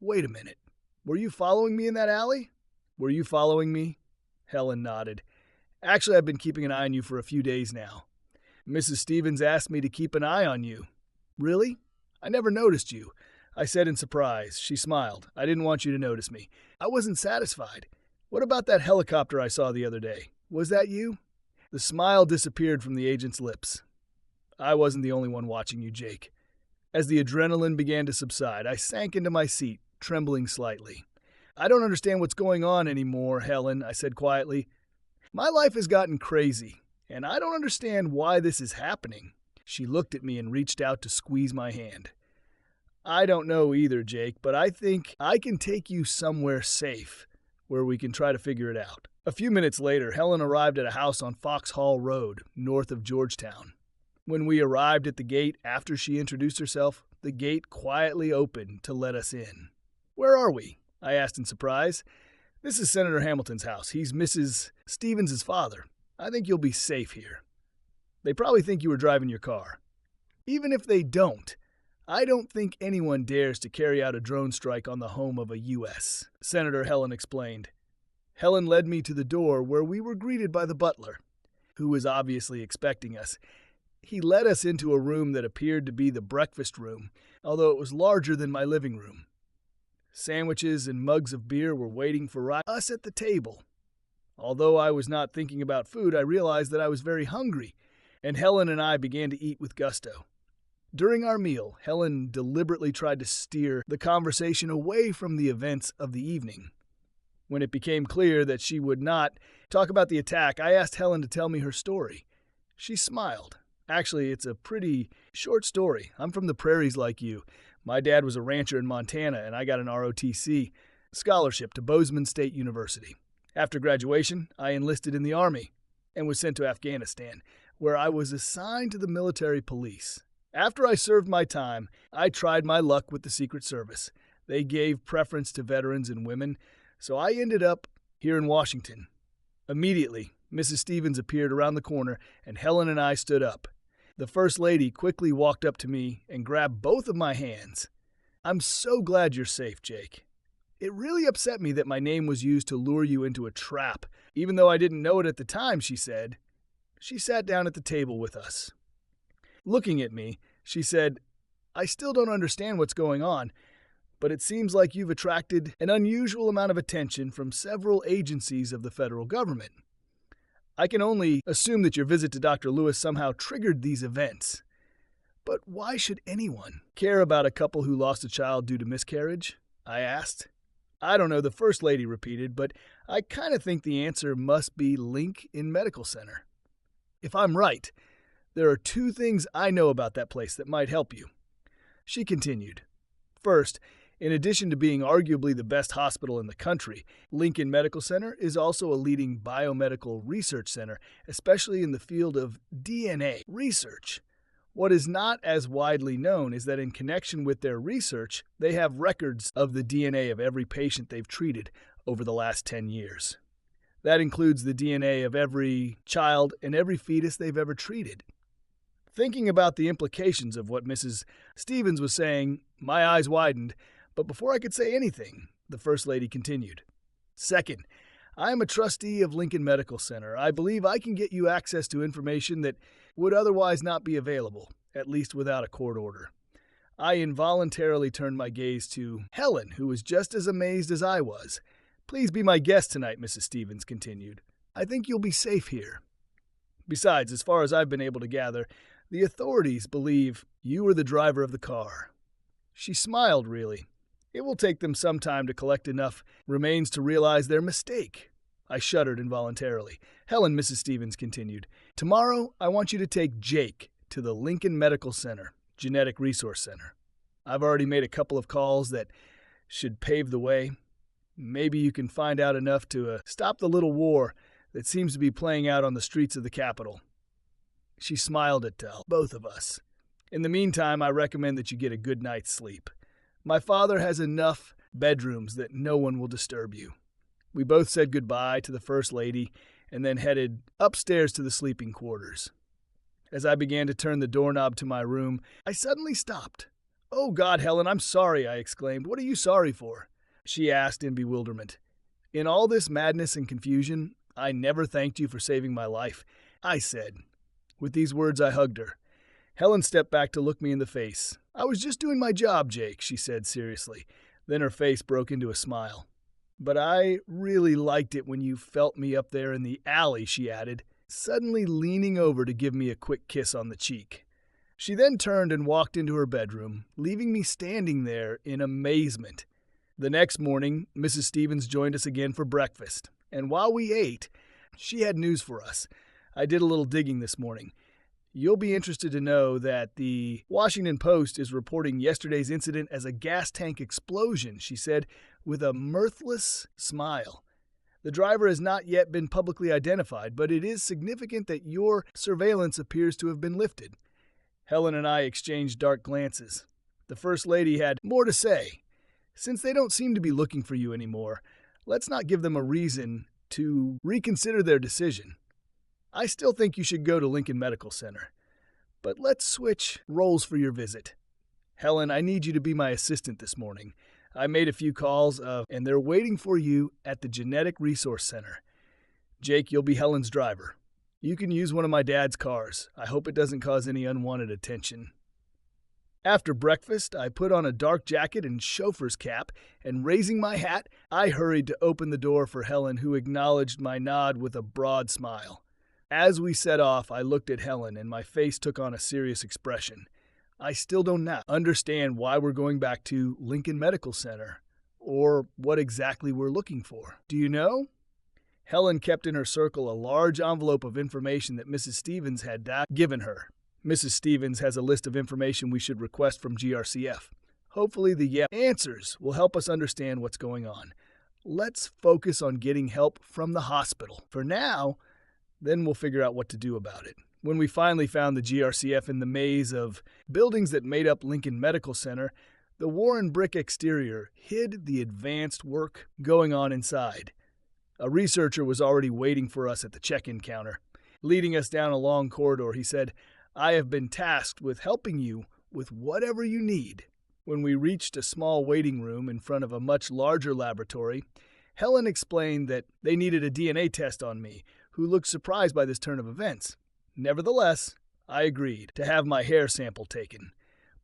"Wait a minute. Were you following me in that alley?" "Were you following me?" Helen nodded. "Actually, I've been keeping an eye on you for a few days now. Mrs. Stevens asked me to keep an eye on you." "Really? I never noticed you," I said in surprise. She smiled. "I didn't want you to notice me. I wasn't satisfied. What about that helicopter I saw the other day? Was that you?" The smile disappeared from the agent's lips. "I wasn't the only one watching you, Jake." As the adrenaline began to subside, I sank into my seat, trembling slightly. "I don't understand what's going on anymore, Helen," I said quietly. "My life has gotten crazy, and I don't understand why this is happening." She looked at me and reached out to squeeze my hand. "I don't know either, Jake, but I think I can take you somewhere safe, where we can try to figure it out." A few minutes later, Helen arrived at a house on Foxhall Road, north of Georgetown. When we arrived at the gate after she introduced herself, the gate quietly opened to let us in. "Where are we?" I asked in surprise. "This is Senator Hamilton's house. He's Mrs. Stevens' father. I think you'll be safe here. They probably think you were driving your car." "Even if they don't, I don't think anyone dares to carry out a drone strike on the home of a U.S., Senator Helen explained. Helen led me to the door where we were greeted by the butler, who was obviously expecting us. He led us into a room that appeared to be the breakfast room, although it was larger than my living room. Sandwiches and mugs of beer were waiting for us at the table. Although I was not thinking about food, I realized that I was very hungry, and Helen and I began to eat with gusto. During our meal, Helen deliberately tried to steer the conversation away from the events of the evening. When it became clear that she would not talk about the attack, I asked Helen to tell me her story. She smiled. "Actually, it's a pretty short story. I'm from the prairies like you. My dad was a rancher in Montana, and I got an ROTC scholarship to Bozeman State University. After graduation, I enlisted in the Army and was sent to Afghanistan, where I was assigned to the military police. After I served my time, I tried my luck with the Secret Service. They gave preference to veterans and women, so I ended up here in Washington." Immediately, Mrs. Stevens appeared around the corner, and Helen and I stood up. The First Lady quickly walked up to me and grabbed both of my hands. "I'm so glad you're safe, Jake. It really upset me that my name was used to lure you into a trap, even though I didn't know it at the time," she said. She sat down at the table with us. Looking at me, she said, "I still don't understand what's going on, but it seems like you've attracted an unusual amount of attention from several agencies of the federal government. I can only assume that your visit to Dr. Lewis somehow triggered these events. But why should anyone care about a couple who lost a child due to miscarriage?" I asked. "I don't know," the First Lady repeated, "but I kind of think the answer must be Lincoln Medical Center. If I'm right, there are two things I know about that place that might help you." She continued. "First, in addition to being arguably the best hospital in the country, Lincoln Medical Center is also a leading biomedical research center, especially in the field of DNA research. What is not as widely known is that in connection with their research, they have records of the DNA of every patient they've treated over the last 10 years. That includes the DNA of every child and every fetus they've ever treated." Thinking about the implications of what Mrs. Stevens was saying, my eyes widened, but before I could say anything, the First Lady continued. "Second, I am a trustee of Lincoln Medical Center. I believe I can get you access to information that would otherwise not be available, at least without a court order." I involuntarily turned my gaze to Helen, who was just as amazed as I was. "Please be my guest tonight," Mrs. Stevens continued. "I think you'll be safe here. Besides, as far as I've been able to gather, the authorities believe you were the driver of the car." She smiled, really. "It will take them some time to collect enough remains to realize their mistake." I shuddered involuntarily. "Helen," Mrs. Stevens continued, "tomorrow I want you to take Jake to the Lincoln Medical Center, Genetic Resource Center. I've already made a couple of calls that should pave the way. Maybe you can find out enough to stop the little war that seems to be playing out on the streets of the capital." She smiled at both of us. "In the meantime, I recommend that you get a good night's sleep. My father has enough bedrooms that no one will disturb you." We both said goodbye to the First Lady and then headed upstairs to the sleeping quarters. As I began to turn the doorknob to my room, I suddenly stopped. "Oh God, Helen, I'm sorry," I exclaimed. "What are you sorry for?" She asked in bewilderment. "In all this madness and confusion, I never thanked you for saving my life," I said. With these words, I hugged her. Helen stepped back to look me in the face. "I was just doing my job, Jake," she said seriously. Then her face broke into a smile. "But I really liked it when you felt me up there in the alley," she added, suddenly leaning over to give me a quick kiss on the cheek. She then turned and walked into her bedroom, leaving me standing there in amazement. The next morning, Mrs. Stevens joined us again for breakfast, and while we ate, she had news for us. I did a little digging this morning. You'll be interested to know that the Washington Post is reporting yesterday's incident as a gas tank explosion, she said, with a mirthless smile. "The driver has not yet been publicly identified, but it is significant that your surveillance appears to have been lifted." Helen and I exchanged dark glances. The First Lady had more to say. "Since they don't seem to be looking for you anymore, let's not give them a reason to reconsider their decision. I still think you should go to Lincoln Medical Center. But let's switch roles for your visit. Helen, I need you to be my assistant this morning. I made a few calls, and they're waiting for you at the Genetic Resource Center. Jake, you'll be Helen's driver. You can use one of my dad's cars. I hope it doesn't cause any unwanted attention." After breakfast, I put on a dark jacket and chauffeur's cap, and raising my hat, I hurried to open the door for Helen, who acknowledged my nod with a broad smile. As we set off, I looked at Helen, and my face took on a serious expression. I still don't understand why we're going back to Lincoln Medical Center, or what exactly we're looking for. Do you know? Helen kept in her circle a large envelope of information that Mrs. Stevens had given her. Mrs. Stevens has a list of information we should request from GRCF. Hopefully the answers will help us understand what's going on. Let's focus on getting help from the hospital. For now, then we'll figure out what to do about it. When we finally found the GRCF in the maze of buildings that made up Lincoln Medical Center, the Warren brick exterior hid the advanced work going on inside. A researcher was already waiting for us at the check-in counter. Leading us down a long corridor, he said, "I have been tasked with helping you with whatever you need." When we reached a small waiting room in front of a much larger laboratory, Helen explained that they needed a DNA test on me, who looked surprised by this turn of events. Nevertheless, I agreed to have my hair sample taken.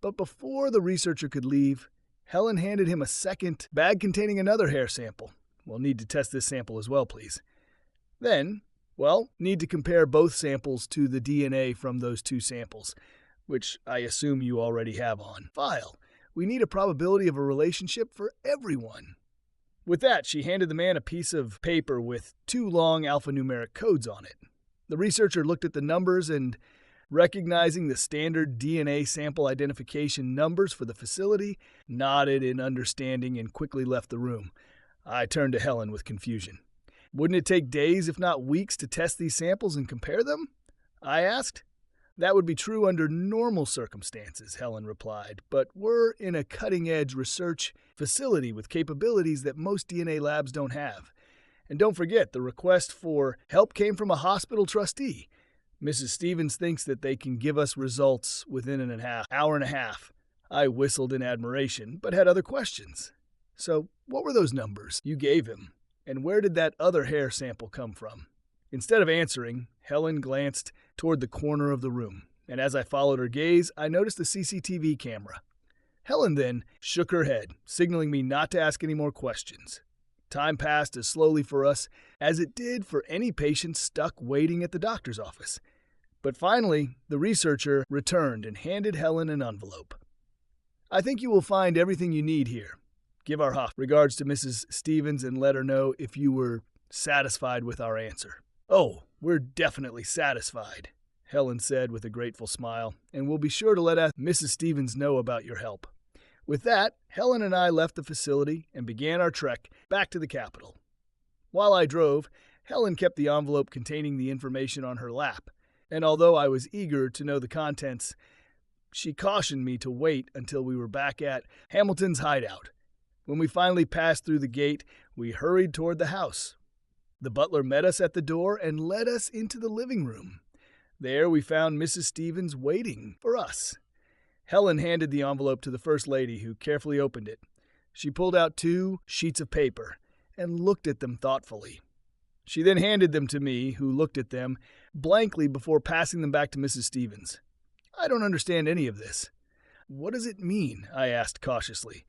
But before the researcher could leave, Helen handed him a second bag containing another hair sample. We'll need to test this sample as well, please. Then, need to compare both samples to the DNA from those two samples, which I assume you already have on file. We need a probability of a relationship for everyone. With that, she handed the man a piece of paper with 2 long alphanumeric codes on it. The researcher looked at the numbers and, recognizing the standard DNA sample identification numbers for the facility, nodded in understanding and quickly left the room. I turned to Helen with confusion. Wouldn't it take days, if not weeks, to test these samples and compare them? I asked. That would be true under normal circumstances, Helen replied, but we're in a cutting-edge research facility with capabilities that most DNA labs don't have. And don't forget, the request for help came from a hospital trustee. Mrs. Stevens thinks that they can give us results within an hour and a half. I whistled in admiration, but had other questions. So, what were those numbers you gave him? And where did that other hair sample come from? Instead of answering, Helen glanced toward the corner of the room, and as I followed her gaze, I noticed the CCTV camera. Helen then shook her head, signaling me not to ask any more questions. Time passed as slowly for us as it did for any patient stuck waiting at the doctor's office. But finally, the researcher returned and handed Helen an envelope. I think you will find everything you need here. Give our regards to Mrs. Stevens and let her know if you were satisfied with our answer. Oh, we're definitely satisfied, Helen said with a grateful smile, and we'll be sure to let Mrs. Stevens know about your help. With that, Helen and I left the facility and began our trek back to the Capitol. While I drove, Helen kept the envelope containing the information on her lap, and although I was eager to know the contents, she cautioned me to wait until we were back at Hamilton's hideout. When we finally passed through the gate, we hurried toward the house. The butler met us at the door and led us into the living room. There we found Mrs. Stevens waiting for us. Helen handed the envelope to the First Lady, who carefully opened it. She pulled out 2 sheets of paper and looked at them thoughtfully. She then handed them to me, who looked at them blankly before passing them back to Mrs. Stevens. I don't understand any of this. What does it mean? I asked cautiously.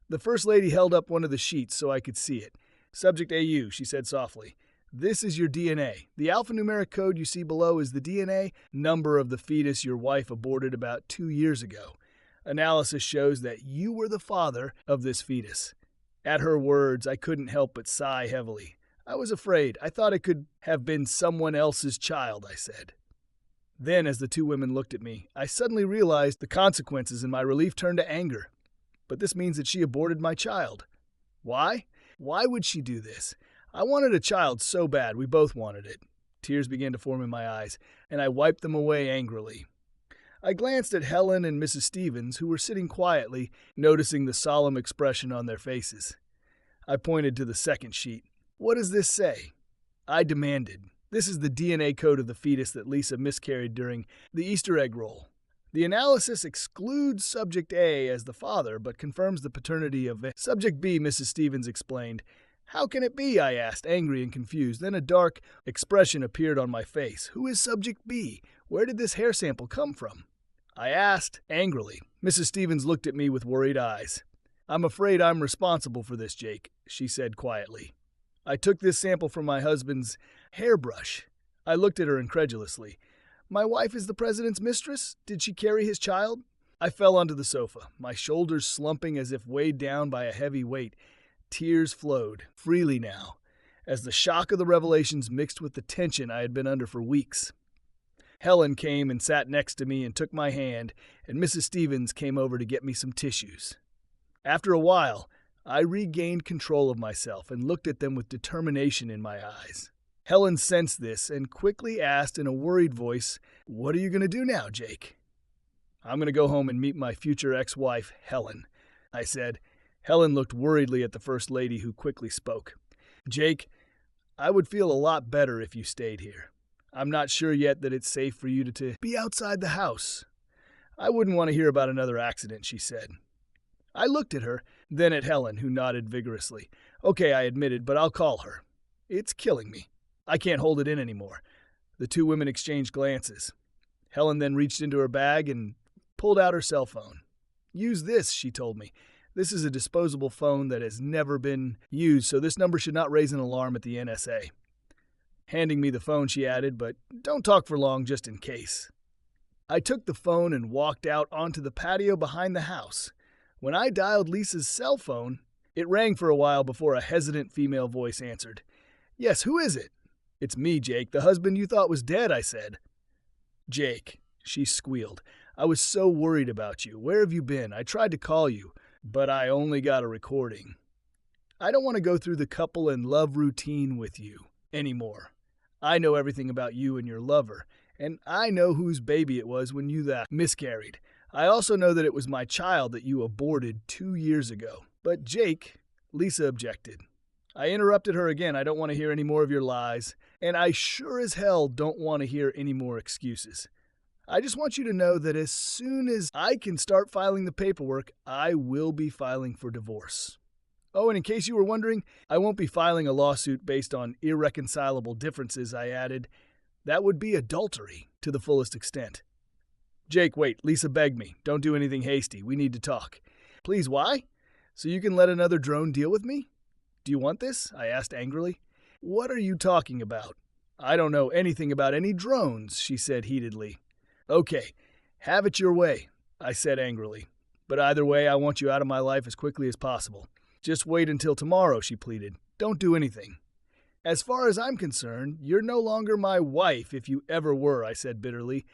The First Lady held up one of the sheets so I could see it. Subject AU, she said softly. This is your DNA. The alphanumeric code you see below is the DNA number of the fetus your wife aborted about 2 years ago. Analysis shows that you were the father of this fetus. At her words, I couldn't help but sigh heavily. I was afraid. I thought it could have been someone else's child, I said. Then, as the 2 women looked at me, I suddenly realized the consequences and my relief turned to anger. But this means that she aborted my child. Why? Why would she do this? I wanted a child so bad, we both wanted it. Tears began to form in my eyes, and I wiped them away angrily. I glanced at Helen and Mrs. Stevens, who were sitting quietly, noticing the solemn expression on their faces. I pointed to the second sheet. What does this say? I demanded. This is the DNA code of the fetus that Lisa miscarried during the Easter egg roll. The analysis excludes Subject A as the father, but confirms the paternity of Subject B, Mrs. Stevens explained. How can it be? I asked, angry and confused. Then a dark expression appeared on my face. Who is Subject B? Where did this hair sample come from? I asked, angrily. Mrs. Stevens looked at me with worried eyes. I'm afraid I'm responsible for this, Jake, she said quietly. I took this sample from my husband's hairbrush. I looked at her incredulously. My wife is the president's mistress? Did she carry his child? I fell onto the sofa, my shoulders slumping as if weighed down by a heavy weight. Tears flowed, freely now, as the shock of the revelations mixed with the tension I had been under for weeks. Helen came and sat next to me and took my hand, and Mrs. Stevens came over to get me some tissues. After a while, I regained control of myself and looked at them with determination in my eyes. Helen sensed this and quickly asked in a worried voice, What are you going to do now, Jake? I'm going to go home and meet my future ex-wife, Helen, I said. Helen looked worriedly at the First Lady, who quickly spoke. Jake, I would feel a lot better if you stayed here. I'm not sure yet that it's safe for you to be outside the house. I wouldn't want to hear about another accident, she said. I looked at her, then at Helen, who nodded vigorously. Okay, I admitted, but I'll call her. It's killing me. I can't hold it in anymore. The two women exchanged glances. Helen then reached into her bag and pulled out her cell phone. "Use this," she told me. "This is a disposable phone that has never been used, so this number should not raise an alarm at the NSA." Handing me the phone, she added, "But don't talk for long just in case." I took the phone and walked out onto the patio behind the house. When I dialed Lisa's cell phone, it rang for a while before a hesitant female voice answered. "Yes, who is it?" "It's me, Jake, the husband you thought was dead," I said. "Jake," she squealed, "I was so worried about you. Where have you been? I tried to call you, but I only got a recording. I don't want to go through the couple and love routine with you anymore. I know everything about you and your lover, and I know whose baby it was when you miscarried. I also know that it was my child that you aborted 2 years ago." "But Jake," Lisa objected. I interrupted her again. "I don't want to hear any more of your lies, and I sure as hell don't want to hear any more excuses. I just want you to know that as soon as I can start filing the paperwork, I will be filing for divorce. Oh, and in case you were wondering, I won't be filing a lawsuit based on irreconcilable differences," I added. "That would be adultery to the fullest extent." "Jake, wait," Lisa begged me. "Don't do anything hasty. We need to talk." "Please, why? So you can let another drone deal with me? Do you want this?" I asked angrily. "What are you talking about?" "I don't know anything about any drones," she said heatedly. "Okay, have it your way," I said angrily. "But either way, I want you out of my life as quickly as possible." "Just wait until tomorrow," she pleaded. "Don't do anything." "As far as I'm concerned, you're no longer my wife if you ever were," I said bitterly,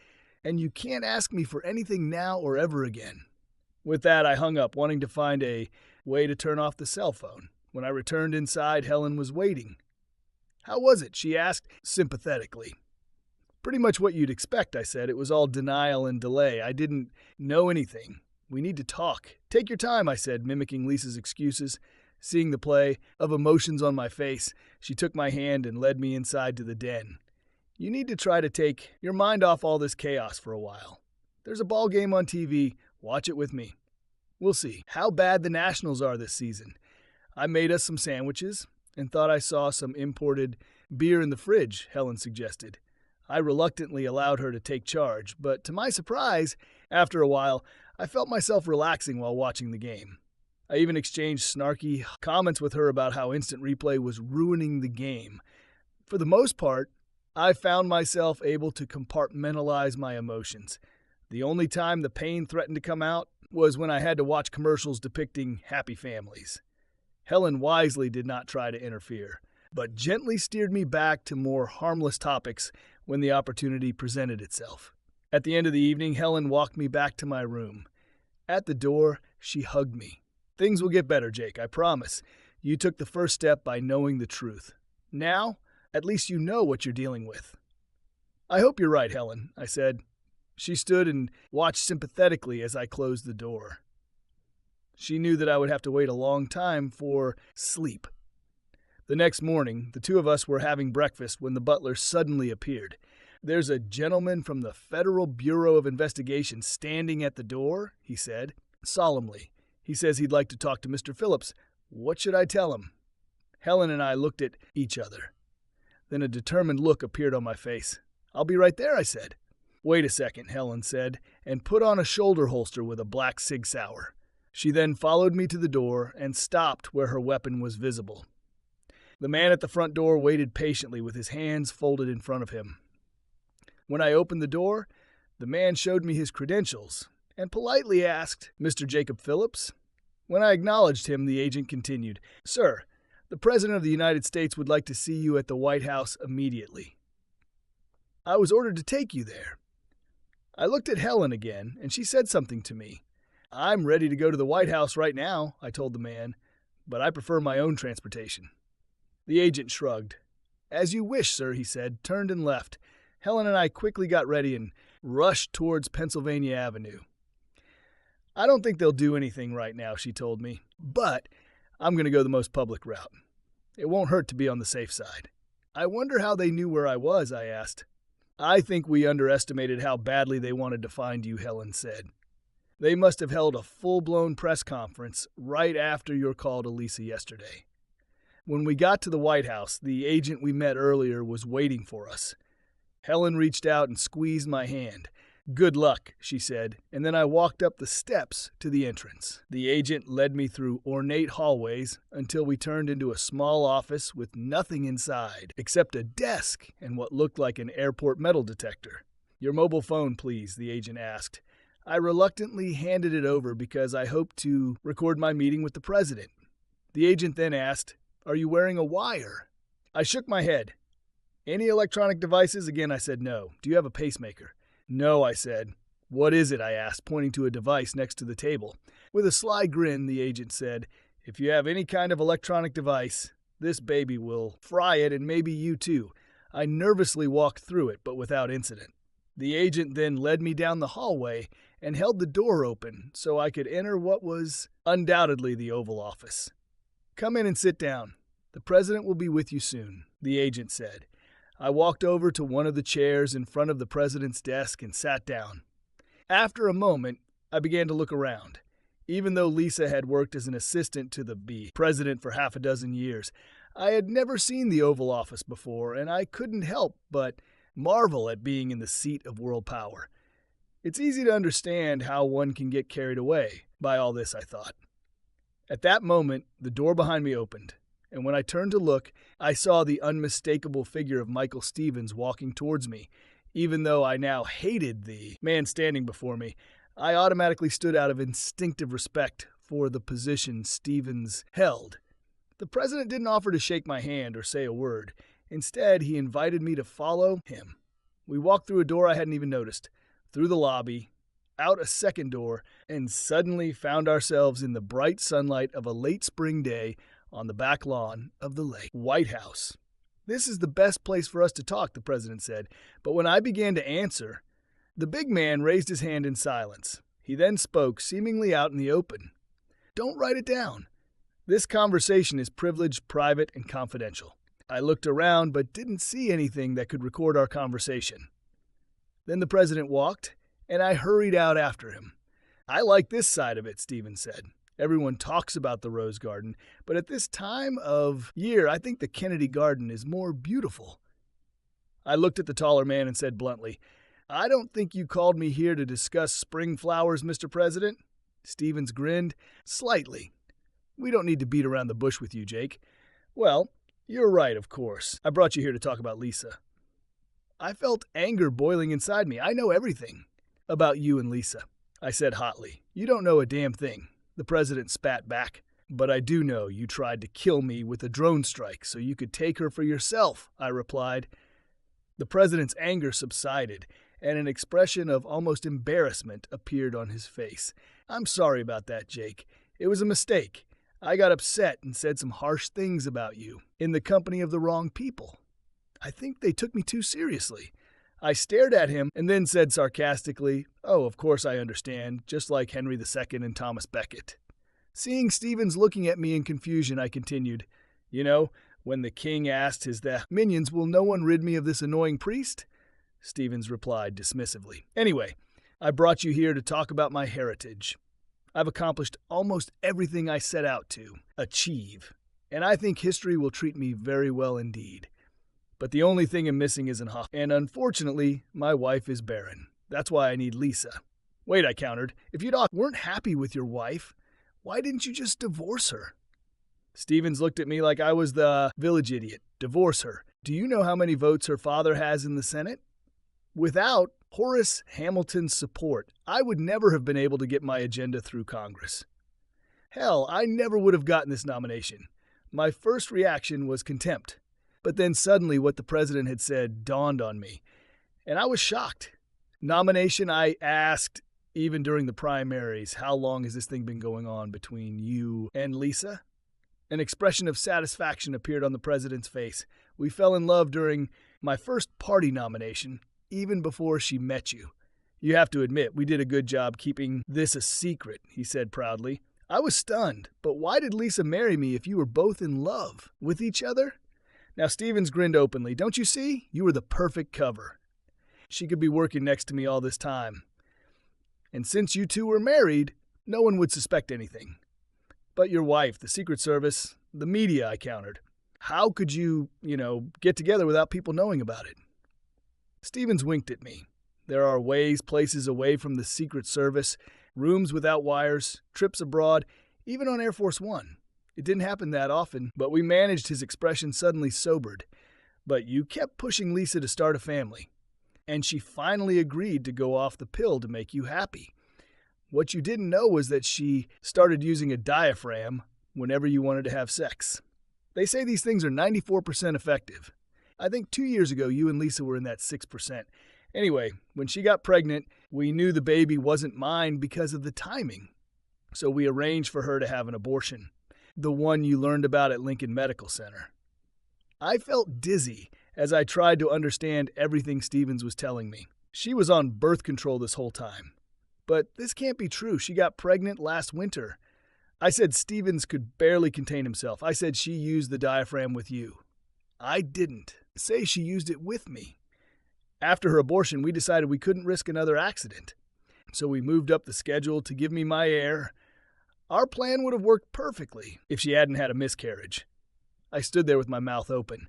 "and you can't ask me for anything now or ever again." With that, I hung up, wanting to find a way to turn off the cell phone. When I returned inside, Helen was waiting. "How was it?" she asked sympathetically. "Pretty much what you'd expect," I said. "It was all denial and delay. I didn't know anything. We need to talk." "Take your time," I said, mimicking Lisa's excuses. Seeing the play of emotions on my face, she took my hand and led me inside to the den. "You need to try to take your mind off all this chaos for a while. There's a ball game on TV. Watch it with me. We'll see how bad the Nationals are this season." I made us some sandwiches and thought I saw some imported beer in the fridge, Helen suggested. I reluctantly allowed her to take charge, but to my surprise, after a while, I felt myself relaxing while watching the game. I even exchanged snarky comments with her about how instant replay was ruining the game. For the most part, I found myself able to compartmentalize my emotions. The only time the pain threatened to come out was when I had to watch commercials depicting happy families. Helen wisely did not try to interfere, but gently steered me back to more harmless topics when the opportunity presented itself. At the end of the evening, Helen walked me back to my room. At the door, she hugged me. "Things will get better, Jake, I promise. You took the first step by knowing the truth. Now, at least you know what you're dealing with." "I hope you're right, Helen," I said. She stood and watched sympathetically as I closed the door. She knew that I would have to wait a long time for sleep. The next morning, the two of us were having breakfast when the butler suddenly appeared. "There's a gentleman from the Federal Bureau of Investigation standing at the door," he said, solemnly. "He says he'd like to talk to Mr. Phillips. What should I tell him?" Helen and I looked at each other. Then a determined look appeared on my face. "I'll be right there," I said. "Wait a second," Helen said, and put on a shoulder holster with a black Sig Sauer. She then followed me to the door and stopped where her weapon was visible. The man at the front door waited patiently with his hands folded in front of him. When I opened the door, the man showed me his credentials and politely asked, "Mr. Jacob Phillips?" When I acknowledged him, the agent continued, "Sir, the President of the United States would like to see you at the White House immediately." "I was ordered to take you there." I looked at Helen again, and she said something to me. "I'm ready to go to the White House right now," I told the man, "but I prefer my own transportation." The agent shrugged. "As you wish, sir," he said, turned and left. Helen and I quickly got ready and rushed towards Pennsylvania Avenue. "I don't think they'll do anything right now," she told me, "but I'm going to go the most public route. It won't hurt to be on the safe side." "I wonder how they knew where I was," I asked. "I think we underestimated how badly they wanted to find you," Helen said. "They must have held a full-blown press conference right after your call to Lisa yesterday. When we got to the White House, the agent we met earlier was waiting for us. Helen reached out and squeezed my hand. "Good luck," she said, and then I walked up the steps to the entrance. The agent led me through ornate hallways until we turned into a small office with nothing inside except a desk and what looked like an airport metal detector. "Your mobile phone, please," the agent asked. I reluctantly handed it over because I hoped to record my meeting with the president. The agent then asked, "Are you wearing a wire?" I shook my head. "Any electronic devices?" Again, I said no. "Do you have a pacemaker?" "No," I said. "What is it?" I asked, pointing to a device next to the table. With a sly grin, the agent said, "If you have any kind of electronic device, this baby will fry it and maybe you too." I nervously walked through it, but without incident. The agent then led me down the hallway and held the door open so I could enter what was undoubtedly the Oval Office. "Come in and sit down. The president will be with you soon," the agent said. I walked over to one of the chairs in front of the president's desk and sat down. After a moment, I began to look around. Even though Lisa had worked as an assistant to the president for half a dozen years, I had never seen the Oval Office before, and I couldn't help but marvel at being in the seat of world power. It's easy to understand how one can get carried away by all this, I thought. At that moment, the door behind me opened, and when I turned to look, I saw the unmistakable figure of Michael Stevens walking towards me. Even though I now hated the man standing before me, I automatically stood out of instinctive respect for the position Stevens held. The president didn't offer to shake my hand or say a word. Instead, he invited me to follow him. We walked through a door I hadn't even noticed, through the lobby, out a second door, and suddenly found ourselves in the bright sunlight of a late spring day on the back lawn of the White House. "This is the best place for us to talk," the president said, but when I began to answer, the big man raised his hand in silence. He then spoke, seemingly out in the open. "Don't write it down. This conversation is privileged, private, and confidential." I looked around but didn't see anything that could record our conversation. Then the president walked, and I hurried out after him. "I like this side of it," Stevens said. "Everyone talks about the Rose Garden, but at this time of year, I think the Kennedy Garden is more beautiful." I looked at the taller man and said bluntly, "I don't think you called me here to discuss spring flowers, Mr. President." Stevens grinned slightly. "We don't need to beat around the bush with you, Jake." "Well, you're right, of course. I brought you here to talk about Lisa." I felt anger boiling inside me. "I know everything about you and Lisa," I said hotly. "You don't know a damn thing." The president spat back. "But I do know you tried to kill me with a drone strike so you could take her for yourself," I replied. The president's anger subsided, and an expression of almost embarrassment appeared on his face. "I'm sorry about that, Jake. It was a mistake. I got upset and said some harsh things about you in the company of the wrong people. I think they took me too seriously." I stared at him and then said sarcastically, "Oh, of course I understand, just like Henry II and Thomas Becket." Seeing Stevens looking at me in confusion, I continued, "You know, when the king asked his minions, 'Will no one rid me of this annoying priest?' Stevens replied dismissively, 'Anyway, I brought you here to talk about my heritage. I've accomplished almost everything I set out to achieve, and I think history will treat me very well indeed. But the only thing I'm missing is an husband, and unfortunately, my wife is barren. That's why I need Lisa." "Wait," I countered. "If you weren't happy with your wife, why didn't you just divorce her?" Stevens looked at me like I was the village idiot. "Divorce her? Do you know how many votes her father has in the Senate? Without Horace Hamilton's support, I would never have been able to get my agenda through Congress. Hell, I never would have gotten this nomination." My first reaction was contempt. But then suddenly what the president had said dawned on me, and I was shocked. "Nomination?" I asked, even during the primaries. "How long has this thing been going on between you and Lisa?" An expression of satisfaction appeared on the president's face. "We fell in love during my first party nomination, even before she met you. You have to admit, we did a good job keeping this a secret," he said proudly. I was stunned. "But why did Lisa marry me if you were both in love with each other?" Now Stevens grinned openly. "Don't you see? You were the perfect cover. She could be working next to me all this time. And since you two were married, no one would suspect anything. But your wife, the Secret Service, the media," I countered. "How could you, get together without people knowing about it?" Stevens winked at me. There are places away from the Secret Service, rooms without wires, trips abroad, even on Air Force One. It didn't happen that often, but we managed. His expression suddenly sobered. But you kept pushing Lisa to start a family. And she finally agreed to go off the pill to make you happy. What you didn't know was that she started using a diaphragm whenever you wanted to have sex. They say these things are 94% effective. I think 2 years ago you and Lisa were in that 6%. Anyway, when she got pregnant, we knew the baby wasn't mine because of the timing. So we arranged for her to have an abortion, the one you learned about at Lincoln Medical Center. I felt dizzy as I tried to understand everything Stevens was telling me. She was on birth control this whole time. But this can't be true. She got pregnant last winter. I said Stevens could barely contain himself. I said she used the diaphragm with you. I didn't say she used it with me. After her abortion, we decided we couldn't risk another accident. So we moved up the schedule to give me my heir. Our plan would have worked perfectly if she hadn't had a miscarriage. I stood there with my mouth open.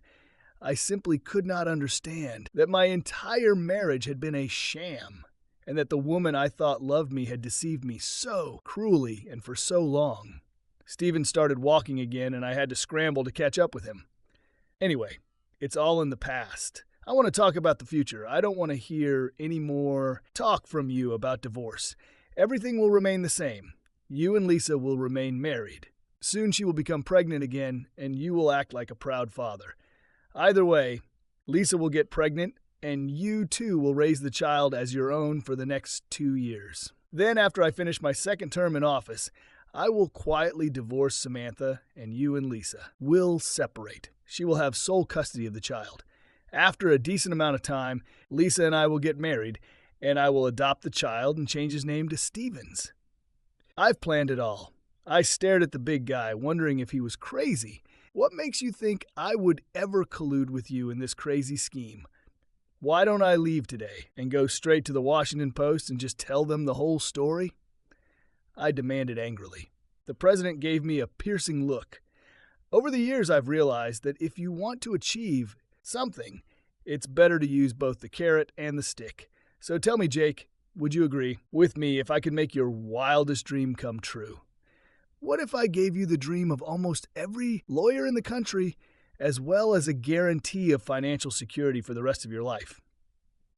I simply could not understand that my entire marriage had been a sham, and that the woman I thought loved me had deceived me so cruelly and for so long. Stephen started walking again, and I had to scramble to catch up with him. Anyway, it's all in the past. I want to talk about the future. I don't want to hear any more talk from you about divorce. Everything will remain the same. You and Lisa will remain married. Soon she will become pregnant again, and you will act like a proud father. Either way, Lisa will get pregnant, and you too will raise the child as your own for the next 2 years. Then, after I finish my second term in office, I will quietly divorce Samantha, and you and Lisa will separate. She will have sole custody of the child. After a decent amount of time, Lisa and I will get married, and I will adopt the child and change his name to Stevens. I've planned it all. I stared at the big guy, wondering if he was crazy. What makes you think I would ever collude with you in this crazy scheme? Why don't I leave today and go straight to the Washington Post and just tell them the whole story? I demanded angrily. The president gave me a piercing look. Over the years, I've realized that if you want to achieve something, it's better to use both the carrot and the stick. So tell me, Jake, would you agree with me if I could make your wildest dream come true? What if I gave you the dream of almost every lawyer in the country, as well as a guarantee of financial security for the rest of your life?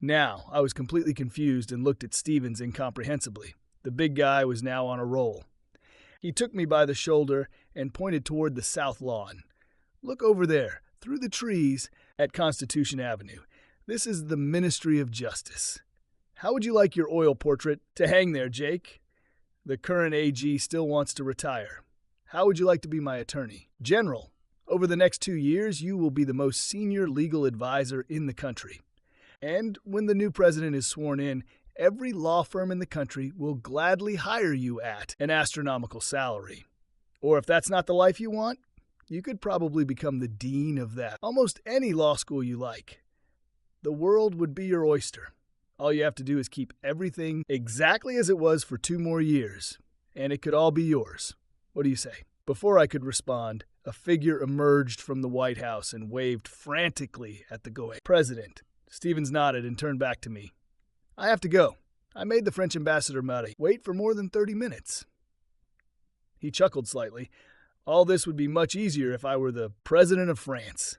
Now, I was completely confused and looked at Stevens incomprehensibly. The big guy was now on a roll. He took me by the shoulder and pointed toward the south lawn. Look over there, through the trees, at Constitution Avenue. This is the Ministry of Justice. How would you like your oil portrait to hang there, Jake? The current AG still wants to retire. How would you like to be my attorney? General, over the next 2 years, you will be the most senior legal advisor in the country. And when the new president is sworn in, every law firm in the country will gladly hire you at an astronomical salary. Or if that's not the life you want, you could probably become the dean of that. Almost any law school you like. The world would be your oyster. All you have to do is keep everything exactly as it was for 2 more years, and it could all be yours. What do you say? Before I could respond, a figure emerged from the White House and waved frantically at the president. Stevens nodded and turned back to me. I have to go. I made the French ambassador Marie wait for more than 30 minutes. He chuckled slightly. All this would be much easier if I were the president of France.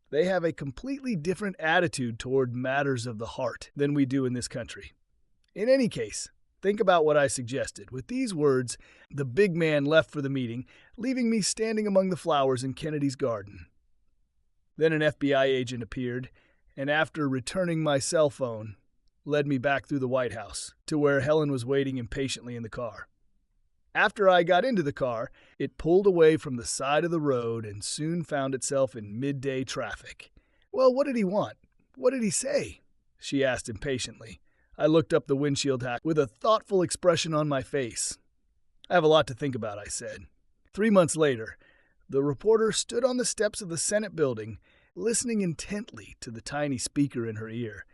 They have a completely different attitude toward matters of the heart than we do in this country. In any case, think about what I suggested. With these words, the big man left for the meeting, leaving me standing among the flowers in Kennedy's garden. Then an FBI agent appeared, and after returning my cell phone, led me back through the White House to where Helen was waiting impatiently in the car. After I got into the car, it pulled away from the side of the road and soon found itself in midday traffic. Well, what did he want? What did he say? She asked impatiently. I looked up the windshield hatch with a thoughtful expression on my face. I have a lot to think about, I said. 3 months later, the reporter stood on the steps of the Senate building, listening intently to the tiny speaker in her ear.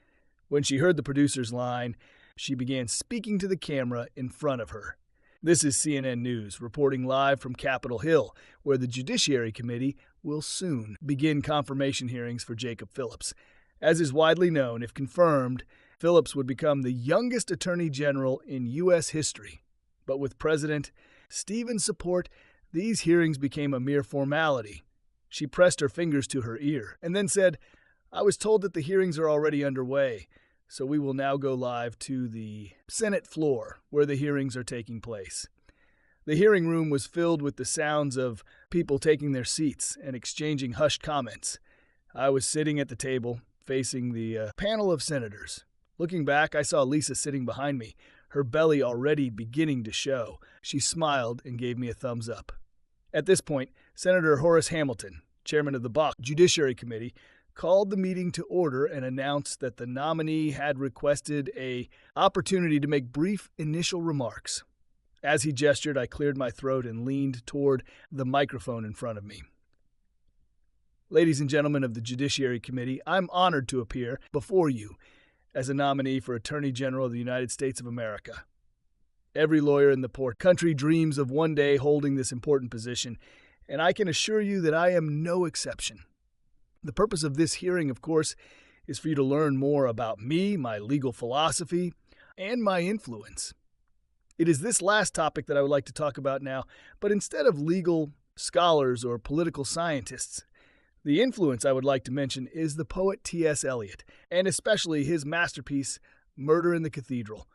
When she heard the producer's line, she began speaking to the camera in front of her. This is CNN News, reporting live from Capitol Hill, where the Judiciary Committee will soon begin confirmation hearings for Jacob Phillips. As is widely known, if confirmed, Phillips would become the youngest attorney general in U.S. history. But with President Stevens' support, these hearings became a mere formality. She pressed her fingers to her ear and then said, "I was told that the hearings are already underway, so we will now go live to the Senate floor where the hearings are taking place." The hearing room was filled with the sounds of people taking their seats and exchanging hushed comments. I was sitting at the table, facing the panel of senators. Looking back, I saw Lisa sitting behind me, her belly already beginning to show. She smiled and gave me a thumbs up. At this point, Senator Horace Hamilton, chairman of the Bach Judiciary Committee, called the meeting to order and announced that the nominee had requested an opportunity to make brief initial remarks. As he gestured, I cleared my throat and leaned toward the microphone in front of me. Ladies and gentlemen of the Judiciary Committee, I'm honored to appear before you as a nominee for Attorney General of the United States of America. Every lawyer in the poor country dreams of one day holding this important position, and I can assure you that I am no exception. The purpose of this hearing, of course, is for you to learn more about me, my legal philosophy, and my influence. It is this last topic that I would like to talk about now, but instead of legal scholars or political scientists, the influence I would like to mention is the poet T.S. Eliot, and especially his masterpiece, Murder in the Cathedral.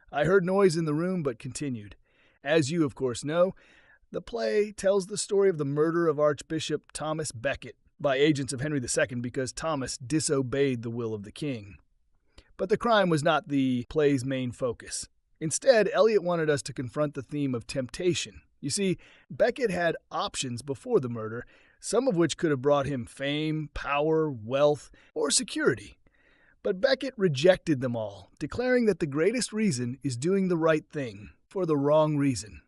I heard noise in the room, but continued. As you, of course, know, the play tells the story of the murder of Archbishop Thomas Becket by agents of Henry II because Thomas disobeyed the will of the king. But the crime was not the play's main focus. Instead, Eliot wanted us to confront the theme of temptation. You see, Becket had options before the murder, some of which could have brought him fame, power, wealth, or security. But Becket rejected them all, declaring that the greatest reason is doing the right thing for the wrong reason.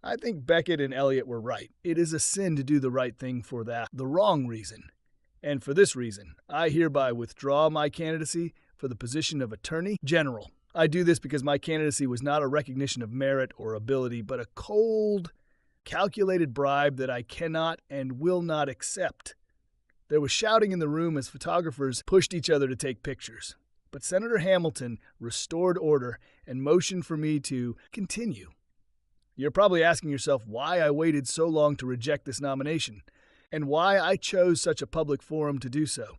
I think Becket and Eliot were right. It is a sin to do the right thing for the wrong reason. And for this reason, I hereby withdraw my candidacy for the position of Attorney General. I do this because my candidacy was not a recognition of merit or ability, but a cold, calculated bribe that I cannot and will not accept. There was shouting in the room as photographers pushed each other to take pictures. But Senator Hamilton restored order and motioned for me to continue. You're probably asking yourself why I waited so long to reject this nomination, and why I chose such a public forum to do so.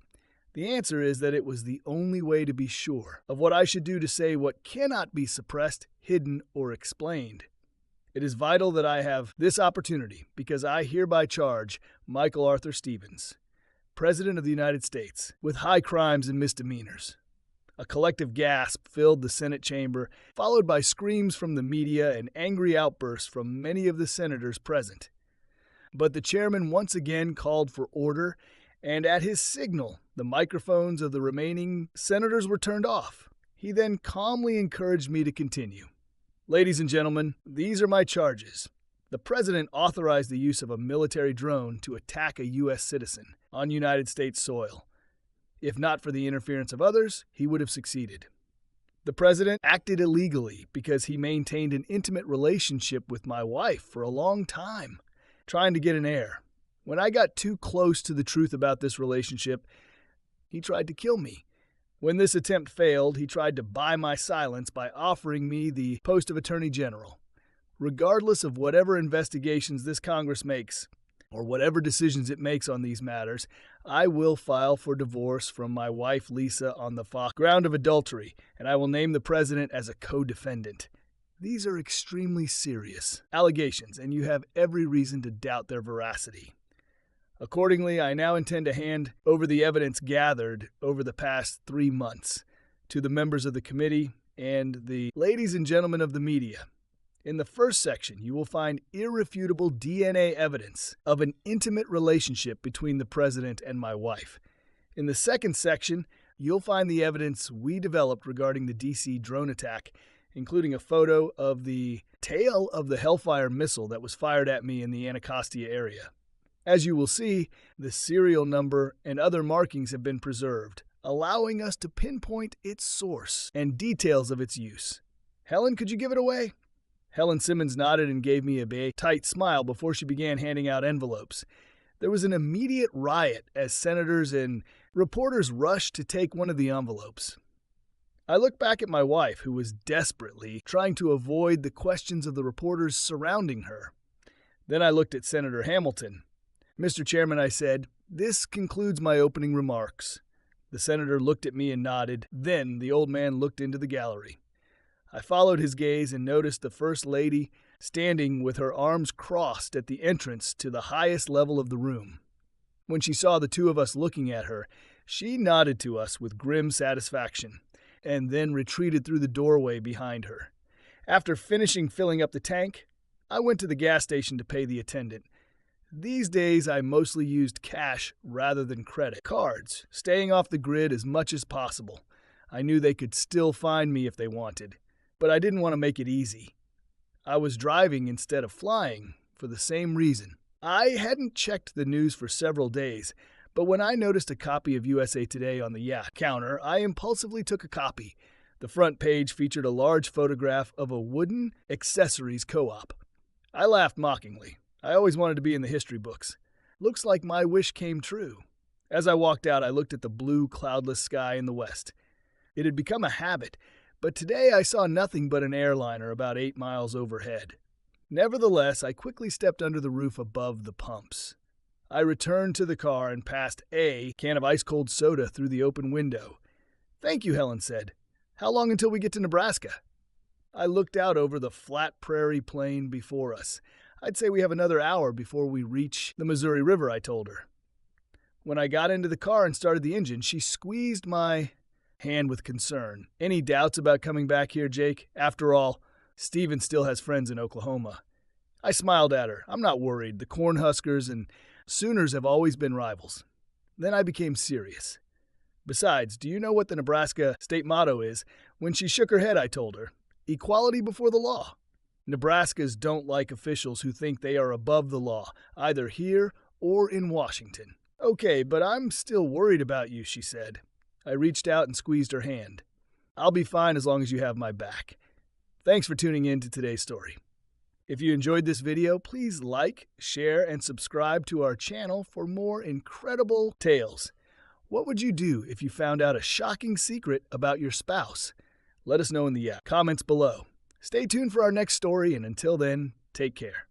The answer is that it was the only way to be sure of what I should do to say what cannot be suppressed, hidden, or explained. It is vital that I have this opportunity because I hereby charge Michael Arthur Stevens, President of the United States, with high crimes and misdemeanors. A collective gasp filled the Senate chamber, followed by screams from the media and angry outbursts from many of the senators present. But the chairman once again called for order, and at his signal, the microphones of the remaining senators were turned off. He then calmly encouraged me to continue. Ladies and gentlemen, these are my charges. The president authorized the use of a military drone to attack a U.S. citizen on United States soil. If not for the interference of others, he would have succeeded. The president acted illegally because he maintained an intimate relationship with my wife for a long time, trying to get an heir. When I got too close to the truth about this relationship, he tried to kill me. When this attempt failed, he tried to buy my silence by offering me the post of Attorney General. Regardless of whatever investigations this Congress makes, or whatever decisions it makes on these matters, I will file for divorce from my wife Lisa on the ground of adultery, and I will name the president as a co-defendant. These are extremely serious allegations, and you have every reason to doubt their veracity. Accordingly, I now intend to hand over the evidence gathered over the past 3 months to the members of the committee and the ladies and gentlemen of the media. In the first section, you will find irrefutable DNA evidence of an intimate relationship between the president and my wife. In the second section, you'll find the evidence we developed regarding the D.C. drone attack, including a photo of the tail of the Hellfire missile that was fired at me in the Anacostia area. As you will see, the serial number and other markings have been preserved, allowing us to pinpoint its source and details of its use. Helen, could you give it away? Helen Simmons nodded and gave me a tight smile before she began handing out envelopes. There was an immediate riot as senators and Reporters rushed to take one of the envelopes. I looked back at my wife, who was desperately trying to avoid the questions of the reporters surrounding her. Then I looked at Senator Hamilton. "Mr. Chairman," I said, "this concludes my opening remarks." The senator looked at me and nodded. Then the old man looked into the gallery. I followed his gaze and noticed the First Lady standing with her arms crossed at the entrance to the highest level of the room. When she saw the two of us looking at her, she nodded to us with grim satisfaction, and then retreated through the doorway behind her. After finishing filling up the tank, I went to the gas station to pay the attendant. These days, I mostly used cash rather than credit cards, staying off the grid as much as possible. I knew they could still find me if they wanted, but I didn't want to make it easy. I was driving instead of flying for the same reason. I hadn't checked the news for several days, but when I noticed a copy of USA Today on the counter, I impulsively took a copy. The front page featured a large photograph of a wooden accessories co-op. I laughed mockingly. I always wanted to be in the history books. Looks like my wish came true. As I walked out, I looked at the blue, cloudless sky in the west. It had become a habit, but today I saw nothing but an airliner about 8 miles overhead. Nevertheless, I quickly stepped under the roof above the pumps. I returned to the car and passed a can of ice-cold soda through the open window. "Thank you," Helen said. "How long until we get to Nebraska?" I looked out over the flat prairie plain before us. "I'd say we have another hour before we reach the Missouri River," I told her. When I got into the car and started the engine, she squeezed my hand with concern. "Any doubts about coming back here, Jake? After all, Steven still has friends in Oklahoma." I smiled at her. "I'm not worried. The Cornhuskers and Sooners have always been rivals." Then I became serious. "Besides, do you know what the Nebraska state motto is?" When she shook her head, I told her, "Equality before the law." Nebraskas don't like officials who think they are above the law, either here or in Washington. "Okay, but I'm still worried about you," she said. I reached out and squeezed her hand. "I'll be fine as long as you have my back." Thanks for tuning in to today's story. If you enjoyed this video, please like, share, and subscribe to our channel for more incredible tales. What would you do if you found out a shocking secret about your spouse? Let us know in the comments below. Stay tuned for our next story, and until then, take care.